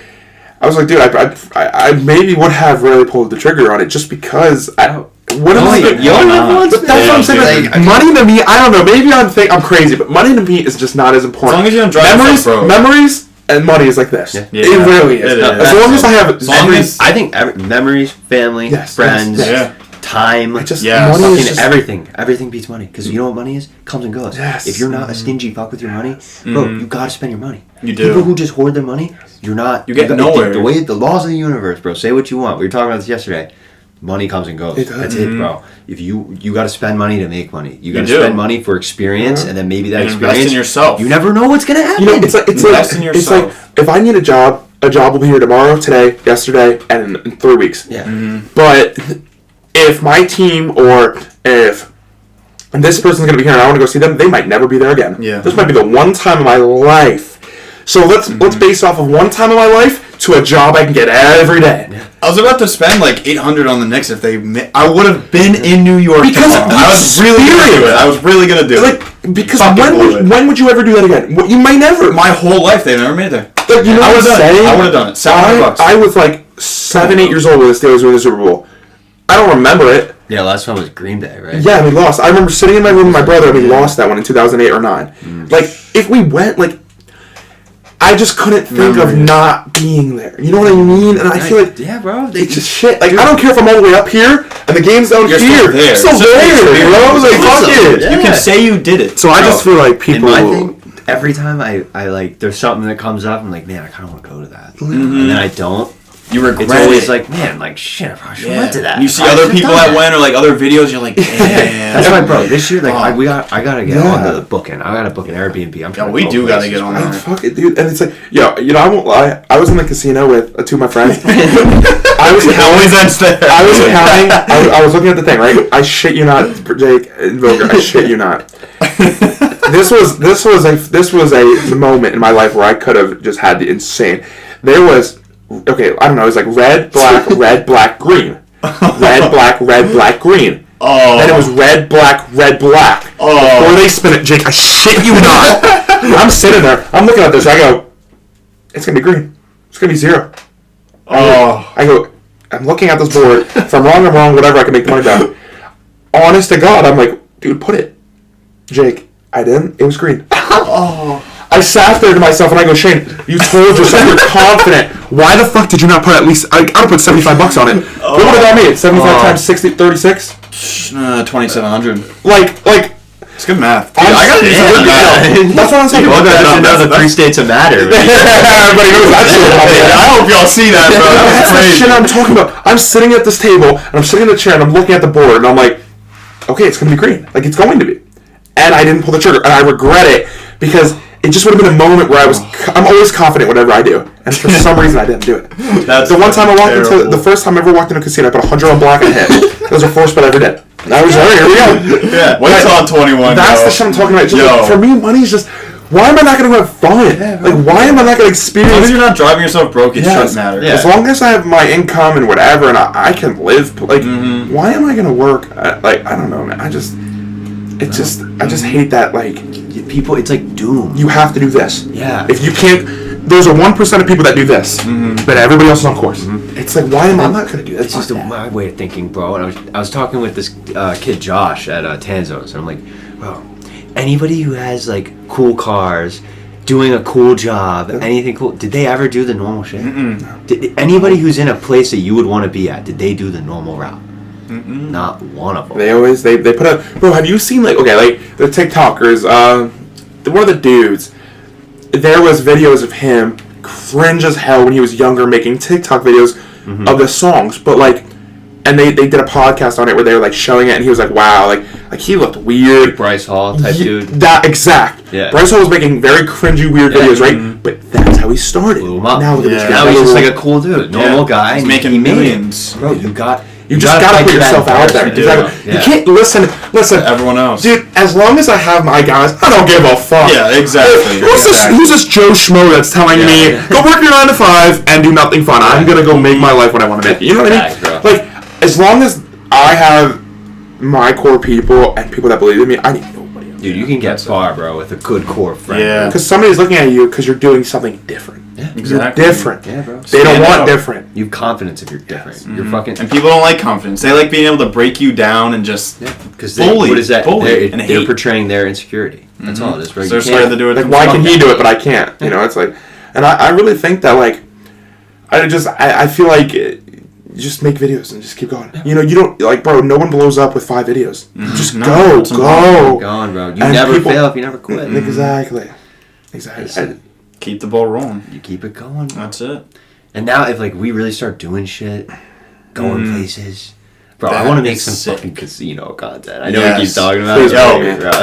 dude, I maybe would have really pulled the trigger on it just because what am I doing? But that's what I'm saying. Like, money to me, I don't know. Maybe I'm crazy, but money to me is just not as important. As long as you don't drive memories and money is like this. Yeah. It really is. As long as I have memories. I think memories, family, friends, time, everything beats money. Because you know what money is? Comes and goes. Yes. If you're not a stingy fuck with your money, bro, you gotta spend your money. You do. People who just hoard their money, you get nowhere. The laws of the universe, bro. Say what you want. We were talking about this yesterday. Money comes and goes. That's it, bro. If you got to spend money to make money. You got to spend money for experience, and then maybe that experience. Invest in yourself. You never know what's gonna happen. You know, it's like invest in yourself. It's like if I need a job will be here tomorrow, today, yesterday, and in 3 weeks. Yeah. But if my team or if this person's gonna be here and I want to go see them, they might never be there again. Yeah. This might be the one time in my life. So let's base off of one time in my life to a job I can get every day. Yeah. I was about to spend like $800 on the Knicks if I would have been in New York because I was really gonna do it. I was really gonna do it. Like because when would you ever do that again? You might never. My whole life they never made it. Like, you know I would have done it. $700. I was like 7, 8 years old when the Steelers won the Super Bowl. I don't remember it. Yeah, last one was Green Day, right? Yeah, we lost. I remember sitting in my room with my brother and we lost that one in 2008 or 9. Like if we went I just couldn't think of not being there. You know what I mean? And I feel like bro, it's just shit. Like I don't care if I'm all the way up here and the game's down here. Still there. I'm still there, bro. Like fuck it. You can say you did it. So I just feel like people. Every time I like, there's something that comes up, I'm like, man, I kind of want to go to that, and then I don't. You regret it's always like, man, like shit, I probably should have went to that. You see other people that went or like other videos, you're like, damn. That's why, bro. This year, like, I gotta get on the booking. I gotta book an Airbnb. I'm trying. We do gotta get on that. Fuck it, dude. And it's like, I won't lie. I was in the casino with 2 of my friends. I was looking at the thing, right? I shit you not, Jake and Bogar. I shit you not. This was a moment in my life where I could have just had the insane. There was. Okay, I don't know. It was like red, black, red, black, green. Red, black, red, black, green. Oh. Then it was red, black, red, black. Oh. Before they spin it, Jake, I shit you not. I'm sitting there. I'm looking at this. I go, it's going to be green. It's going to be 0. I'm looking at this board. If I'm wrong, I'm wrong. Whatever, I can make the money back. Honest to God, I'm like, dude, put it. Jake, I didn't. It was green. I sat there to myself and I go, Shane, you told yourself you're confident. Why the fuck did you not put at least? I would put $75 on it. What would that mean? 75 times 60, 36? 2,700. Like. It's good math. I got to do some math. That's what I'm saying. Well, that's another 3 states of matter. Everybody knows that shit. I hope y'all see that, bro. That's the shit I'm talking about. I'm sitting at this table and I'm sitting in the chair and I'm looking at the board and I'm like, okay, it's going to be green. Like, it's going to be. And I didn't pull the trigger and I regret it because it just would have been a moment where I'm always confident whatever I do. And for some reason I didn't do it. The first time I ever walked into a casino, I put 100 on black and hit. That was the first bet I ever did. Now we're sorry. Here we go. Yeah. Wait till I'm 21. That's the shit I'm talking about. Just like, for me, money's just. Why am I not going to have fun? Like, why am I not going to experience? As long as you're not driving yourself broke, it shouldn't matter. Yeah. As long as I have my income and whatever, and I can live. Like, why am I going to work? Like, I don't know, man. I just hate that. Like, people, it's like doom. You have to do this. Yeah. If you can't, there's a 1% of people that do this, but everybody else is on course. It's like, why am I not going to do that? It's just my way of thinking, bro. And I was talking with this kid Josh at Tanzo's, and I'm like, bro, anybody who has like cool cars, doing a cool job, anything cool, did they ever do the normal shit? Did anybody who's in a place that you would want to be at, did they do the normal route? Not one of them. They always they put up. Bro, have you seen like the TikTokers? One of the dudes. There was videos of him cringe as hell when he was younger, making TikTok videos of the songs, but like. And they did a podcast on it where they were like showing it, and he was like, "Wow, like he looked weird." Bryce Hall type dude. That exact. Yeah. Bryce Hall was making very cringy, weird videos, right? But that's how he started. Now look at this guy. Now he's just like a cool dude, normal guy. He's making millions. Bro, you just gotta put yourself out there. Exactly. You can't listen. Everyone else, dude. As long as I have my guys, I don't give a fuck. Yeah, exactly. Who's this Joe Schmo that's telling me go work your 9 to 5 and do nothing fun? I'm gonna go make my life what I want to make. You know what I mean? Like. As long as I have my core people and people that believe in me, I need nobody else. Dude, you can get far, bro, with a good core friend. Yeah. Because somebody's looking at you because you're doing something different. Yeah, exactly. You're different. Yeah, bro. They don't want different. You have confidence if you're different. You're fucking. And people don't like confidence. They like being able to break you down and just bully. What is that? Bully. They're portraying their insecurity. That's all it is, bro. So they're scared to do it. Like, why can he do it, but I can't? You know, it's like, and I really think that like, I feel like. Just make videos and just keep going. You know, you don't like, bro. No one blows up with 5 videos. Just go. Keep going, bro. You never fail if you never quit. Exactly. Keep the ball rolling. You keep it going. Bro. That's it. And now, if like we really start doing shit, going places. Bro, I want to make some fucking casino content. I know we keep talking about it.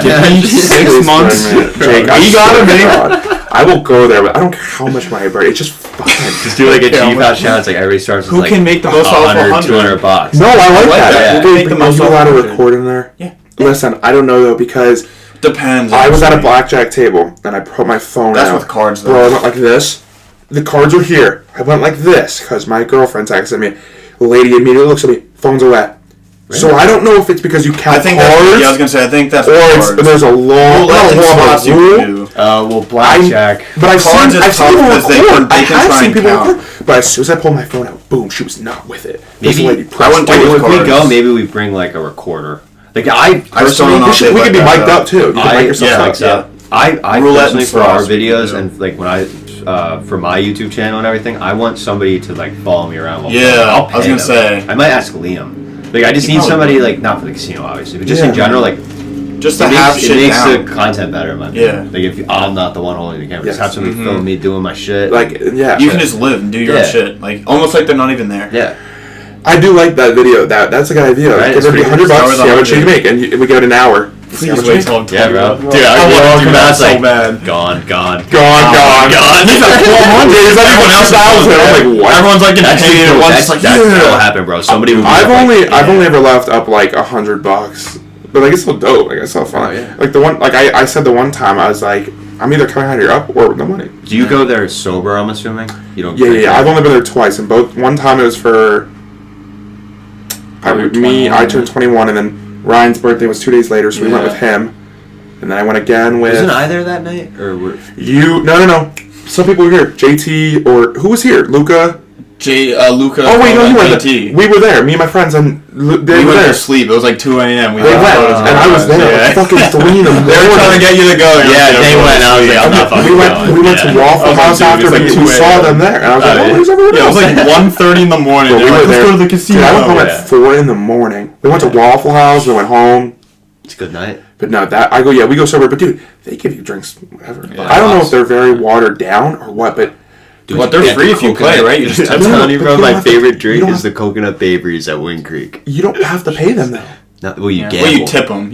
Give me 6 months. Jake, you got it, man. I will go there, but I don't care how much money I burn. It's just fun. Just do like a CheefHouse challenge. Like everybody starts with Who can make the most off of $100? $200. No, I like that. Who can make the most off of $100? Record in there? Yeah. Listen, I don't know though because depends. I was at a blackjack table and I put my phone out. That's with cards though. Bro, I went like this. The cards were here. I went like this because my girlfriend texted me. The lady immediately looks at me. Phones are wet. Really? So I don't know if it's because you count cards. I was gonna say I think that's or there's a long rule. Well, blackjack. But I've seen people record. I have seen people record. But as soon as I pulled my phone out, boom, she was not with it. Maybe if we go, maybe we bring like a recorder. Like I personally, we could be mic'd up too. You can mic yourself up. I personally for our videos and like when I for my YouTube channel and everything, I want somebody to like follow me around. I was gonna say I might ask Liam. Like I just need somebody like not for the casino obviously, but just in general like just to have shit makes down. the content better in my opinion. Like if I'm not the one holding the camera, just have somebody film me doing my shit. Like you can just live and do your own shit. Like almost like they're not even there. Yeah. I do like that video. That's a good idea. Right? Give everybody $100. See how much you can make, and we give it an hour. Please wait till I'm yeah, bro. Dude, I want to do that so bad. Gone. He's at 400. Is everyone else 1,000? I'm like, what? Everyone's like in pain at once. Like, that'll happen, bro. Somebody. I've only ever left up like $100, but like it's still dope. Like it's still fun. Like the one, like I said the one time, I was like, I'm either coming out here up or no money. Do you go there sober? I'm assuming you don't. Yeah. I've only been there twice, and both. One time it was for I turned 21, and then Ryan's birthday was 2 days later, so we went with him. And then I went again with... Wasn't I there that night? Or were... You... No. Some people were here. JT, or... Who was here? Luca? Luca. Oh, wait, no, you weren't there. We were there. Me and my friends, and they were there. To sleep. It was like 2 a.m. They went, and I was there. Like fucking 3 in the morning. They were trying to get you to go. Yeah, they went. I was like, I'm not fucking going. We went to Waffle House after, but we saw them there. And I was like, oh, he's everywhere else. Yeah, it was like 1:30 in the morning. We were there. Let's go to the casino. I went home at 4 in the morning. We went to Waffle House. We went home. It's a good night. But no, we go sober. But dude, they give you drinks whatever. Yeah, I don't know if they're very watered down or what, but... Dude, but they're free if you play, right? You just I'm telling you, bro, my favorite drink is the coconut Baveries at Wind Creek. You don't have to pay them, though. No, well, you gamble. Well, you tip them.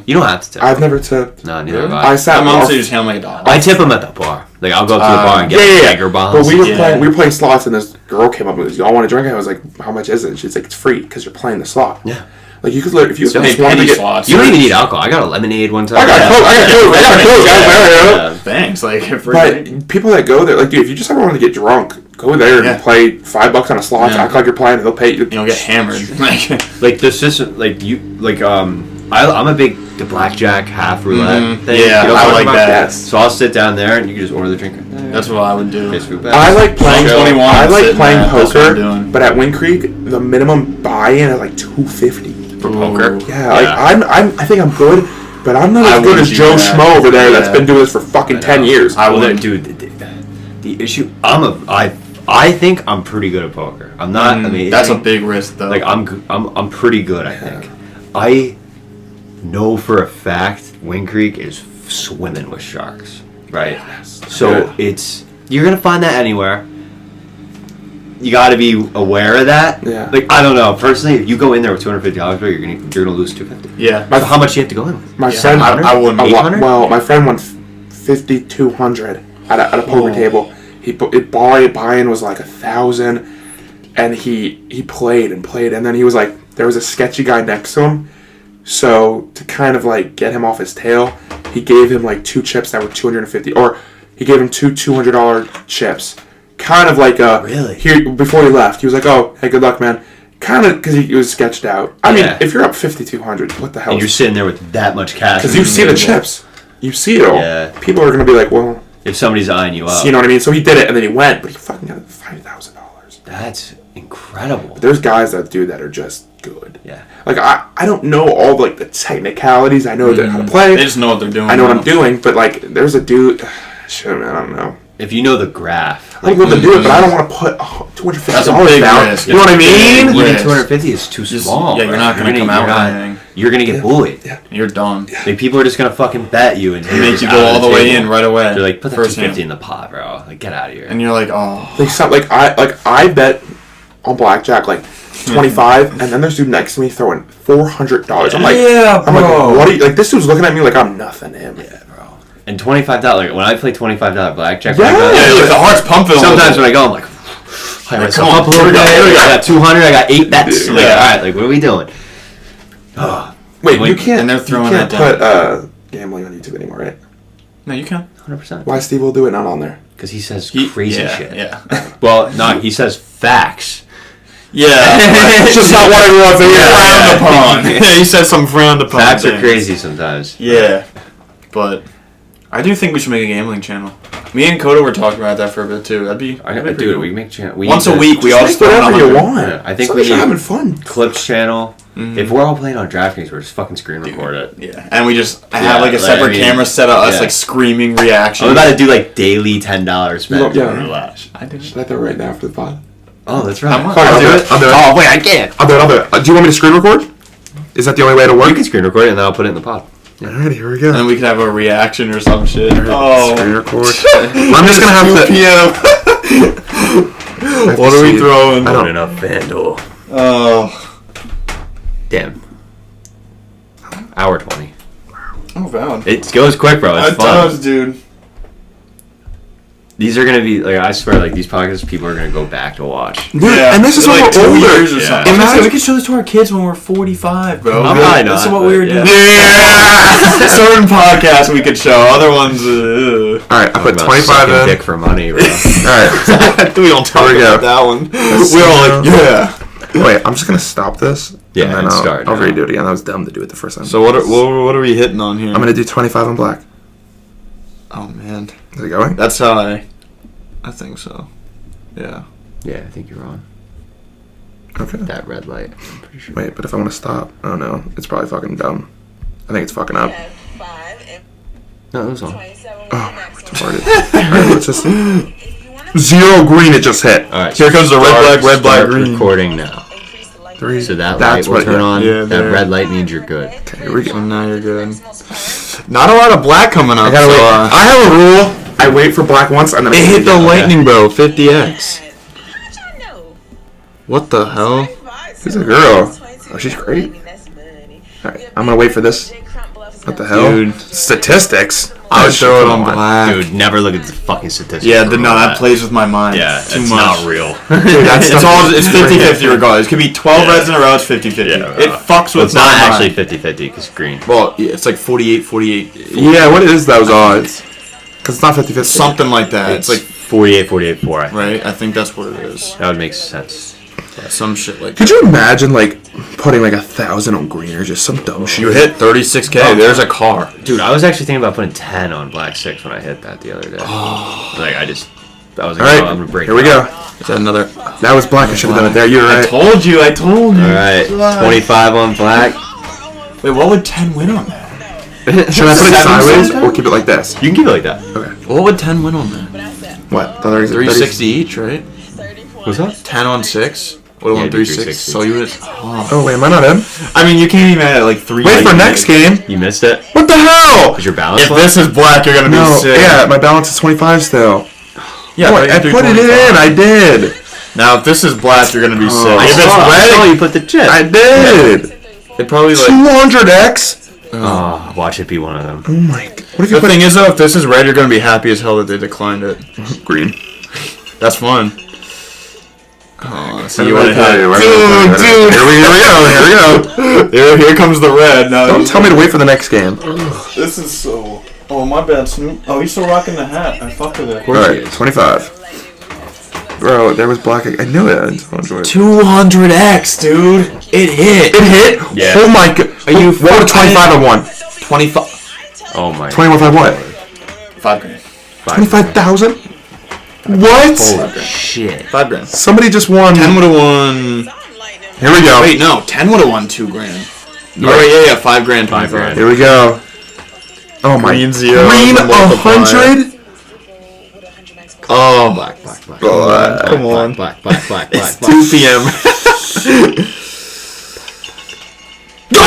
You don't have to tip. I've never tipped. No, neither have I. My mom said you just hand them like $1. I tip them at the bar. Like, I'll go up to the bar and get Jager bombs. But we were playing slots, and this girl came up and was, y'all want a drink? I was like, how much is it? She's like, it's free, because you're playing the slot. Yeah. Like you could, if you just wanted to penny get, slots. You don't even need alcohol. I got a lemonade one time. I got Coke, guys. Thanks. Like, But people that go there, like, dude, if you just ever want to get drunk, go there and play $5 on a slot. Act like you're playing, and they'll pay you. You don't get hammered. Like the system, like you, like I'm a big the blackjack half roulette thing. Yeah, you know I like that. Yes. So I'll sit down there and you can just order the drink. That's what I would do. I like playing. 21. I like playing That's what I'm poker, doing. but at Wind Creek, the minimum buy-in is like $250 for poker. Yeah, like I think I'm good, but I'm not as good as Joe Schmo over there that's been doing this for fucking 10 years. I will, dude. The issue, I think I'm pretty good at poker. I'm not amazing. That's a big risk, though. Like I'm pretty good. I think. I know for a fact Wind Creek is swimming with sharks, right? So you're gonna find that anywhere. You got to be aware of that. Yeah. Like I don't know. Personally, if you go in there with $250, bro, you're gonna lose $250. Yeah. So how much do you have to go in with? My friend, I wouldn't. well, my friend won $5,200 at a poker table. Buy-in was like $1,000, and he played, and then he was like, there was a sketchy guy next to him, so to kind of like get him off his tail, he gave him like 2 chips that were $250, or he gave him 2 $200 chips, kind of like here before he left. He was like, oh, hey, good luck, man. Kind of because he was sketched out. I mean, if you're up $5,200, what the hell? And you're sitting there with that much cash. Because you see the chips, you see it all. Yeah. People are gonna be like, well. If somebody's eyeing you up. You know what I mean? So he did it, and then he went, but he fucking got $5,000. That's incredible. But there's guys that do that are just good. Yeah. Like, I don't know all, like, the technicalities. I know how to play. They just know what they're doing. I know what I'm doing, but, like, there's a dude... Shit, man, I don't know. If you know the graph... I'd love to do it, but I don't want to put $250 That's a big down. risk. You know what I mean? Even $250 is too small. Yeah, you're not going to come out with anything. You're going to get bullied. Yeah. You're done. Like, people are just going to fucking bet you and make you go all the way in right away. They're like, put the First $250 hand. in the pot, bro. Like, get out of here. And you're like, oh. I bet on blackjack, like, 25, and then there's dude next to me throwing $400. I'm like, yeah, I'm like, what are you... Like, this dude's looking at me like I'm nothing to him. Yeah, bro. And $25, like, when I play $25 blackjack, Yeah. Yeah, the heart's pumping. sometimes when I go, I'm like, I myself up a little bit. I got 200. I got 8 bets. I'm like, all right, like, what are we doing? Wait, you can't. And they're throwing you can't that down. put gambling on YouTube anymore, right? No, you can. 100%. Why Steve will do it not on there? Because he says crazy shit. Yeah. Well, no, he says facts. Yeah. It's just not what everyone's Frowned upon. Yeah, he said some frowned upon. Facts are things. crazy sometimes. Yeah. But I do think we should make a gambling channel. Me and Koda were talking about that for a bit too. That'd be Dude, we can make channel. once a week. We all Make just throw whatever you 100. want. Yeah, I think so we you're need- having fun. Clips channel. If we're all playing on DraftKings, we're just fucking screen record it. Yeah, and we just have like a like, separate I mean, camera set of us yeah. like screaming reactions. I'm about to do like daily $10 spend. Yeah. on Relax. I do. Should I do it right now after the pod? Oh, that's right. much? I'll do it. Oh wait, I can't. I'll do it. Do you want me to screen record? Is that the only way to You work? can screen record it and then I'll put it in the pod. Alright, here we And go. then we could have a reaction or some shit. Oh, Screen record. I'm just gonna have to. PM. What are we throwing? I don't enough FanDuel. Oh, Damn. Hour 20. oh, valid. It goes quick, bro. It's It fun. does, dude. These are gonna be like I swear, like these podcasts, people are gonna go back to watch. Dude, and this is when like we're 2 older. years or Yeah. something. Imagine- We could show this to our kids when we're 45, bro. I'm Really? probably This is not, what we were but doing. yeah. Yeah. Certain podcasts we could show. Other ones. Alright, I put About 25 sucking in. dick for money, bro. Alright. we don't talk Here we go. about that one. We're all like, yeah. Wait, I'm just gonna stop this. Yeah, and then and I'll start I'll now. redo it again. That was dumb to do it the first time. So what are we hitting on here? I'm gonna do 25 on black. Oh man, Is it going? that's how I think so. Yeah. Yeah, I think you're on. Okay. That red light. I'm pretty sure. Wait, but if I want to stop, oh no, it's probably fucking dumb. I think it's fucking up. No, it was on. Oh, retarded. Alright, let's just... 0 green, it just hit. All right. Here comes the red, black, Start green. recording now. 3. So that That's light will what- turn on. yeah, that there. red light means you're good. Okay, here we go. So now you're good. Not a lot of black coming up. I gotta so, wait. I have a rule. I wait for black once and then it hit the light. lightning, bro. 50x. What the hell? Who's a girl? Oh, she's great. Alright, I'm gonna wait for this. What the hell? Dude. Statistics? I would throw it on black. Dude, never look at the fucking statistics. Yeah, that plays with my mind. Yeah, too it's much. not real. Dude, it's 50-50 regardless. It could be 12 reds in a row, it's 50-50. Yeah, it fucks with it's not my actually mind. 50-50 because green. Well, yeah, it's like 48-48. Yeah, what is those odds? Because it's not 50-50. Something like that. It's like 48-48-4, I think. right. I think that's what it is. That would make sense. Yeah, some shit like. Could you imagine like putting like 1,000 on green or just some dumb shit? You hit 36K. There's a car. Dude, I was actually thinking about putting 10 on black 6 when I hit that the other day. Like, I was like, All right, I'm gonna break. here we go. Is that another? That was black. I should have done it there. You're right. I told you. All right, 25 on black. Wait, what would 10 win on that? Should I put it sideways Seven? or keep it like this? You can keep it like that. Okay. What would 10 win on that? What? 360 each, right? What's that? 10 on 6. Would have won 360. So you would. Oh wait, am I not in? I mean, you can't even add like 3. Wait for next game. You missed it. What the hell? Is your balance If low? this is black, you're gonna be No, sick. yeah, my balance is 25 still. Yeah, Oh, I put it in. I did. Now, if this is black, you're gonna be sick. I If it's saw red, you put the chip. I did. it probably like. 200x. Oh, watch it be one of them. Oh my god. What if you The put thing is, though, if this is red, you're gonna be happy as hell that they declined it. green? That's fun. Oh, so Dude, you want to hit? dude. Here we go. Here comes the red. Now Don't tell me to wait for the next game. This is so. Oh, my bad, Snoop. Oh, he's still rocking the hat. I fucked with it. All right, 25. Bro, there was black. I knew it. I just enjoy it. 200x, dude. It hit. It hit? Yeah. Oh my god. Are you what would 25 have won? 25. Oh my. 21 5 what? 5 grand. 25,000? What? Holy shit. 5 grand. Somebody just won. 10 would have won. Here we go. Wait, no. 10 would have won 2 grand. Oh, yeah. 5 grand. 5 25. grand. Here we go. Oh my. Green 0. Green the multiplier. 100? Oh, Black. come on. Black. 2 p.m. Come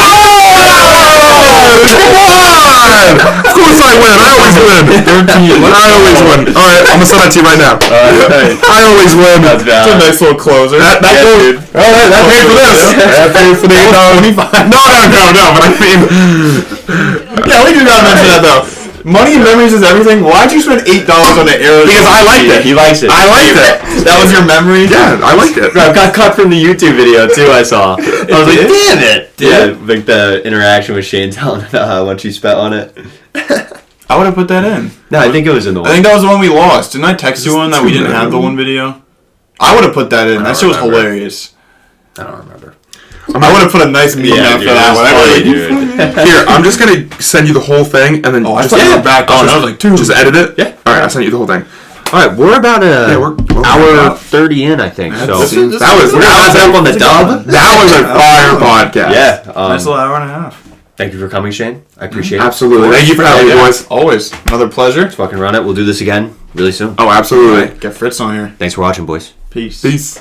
on! Of course I win. I always win. 13. I always win. All right, I'm gonna send that to you right now. I always win. That's It's a bad. nice little closer. That goes. All right, that paid for this. That paid for the $8. No. But I mean, Yeah, we do gotta mention that though. Money and memories is everything. Why'd you spend $8 on the arrow? because I liked it. He likes it. I liked it. That was your memory? Yeah, I liked it. I got cut from the YouTube video too. I saw. I was like, damn it! Yeah, like the interaction with Shane telling how much he spent on it. I would have put that in. No, I think it was in the I one. think that was the one we lost. Didn't I text you one that we didn't have the one video? I would have put that in. That shit was remember. hilarious. I don't remember. I would have put a nice meme out for that one. Here, I'm just gonna send you the whole thing and then Oh, I just thought you were back on. I was like, dude. just edit it. Yeah. All right, I'll send you the whole thing. All right, we're about we're hour 30 in, I think. So This is- That was we're gonna wrap it up on the dub. that was a fire podcast. Yeah. Nice little hour and a half. Thank you for coming, Shane. I appreciate it. Absolutely. Thank you for having me, boys. Always. Another pleasure. Let's fucking run it. We'll do this again really soon. Oh, absolutely. Get Fritz on here. Thanks for watching, boys. Peace. Peace.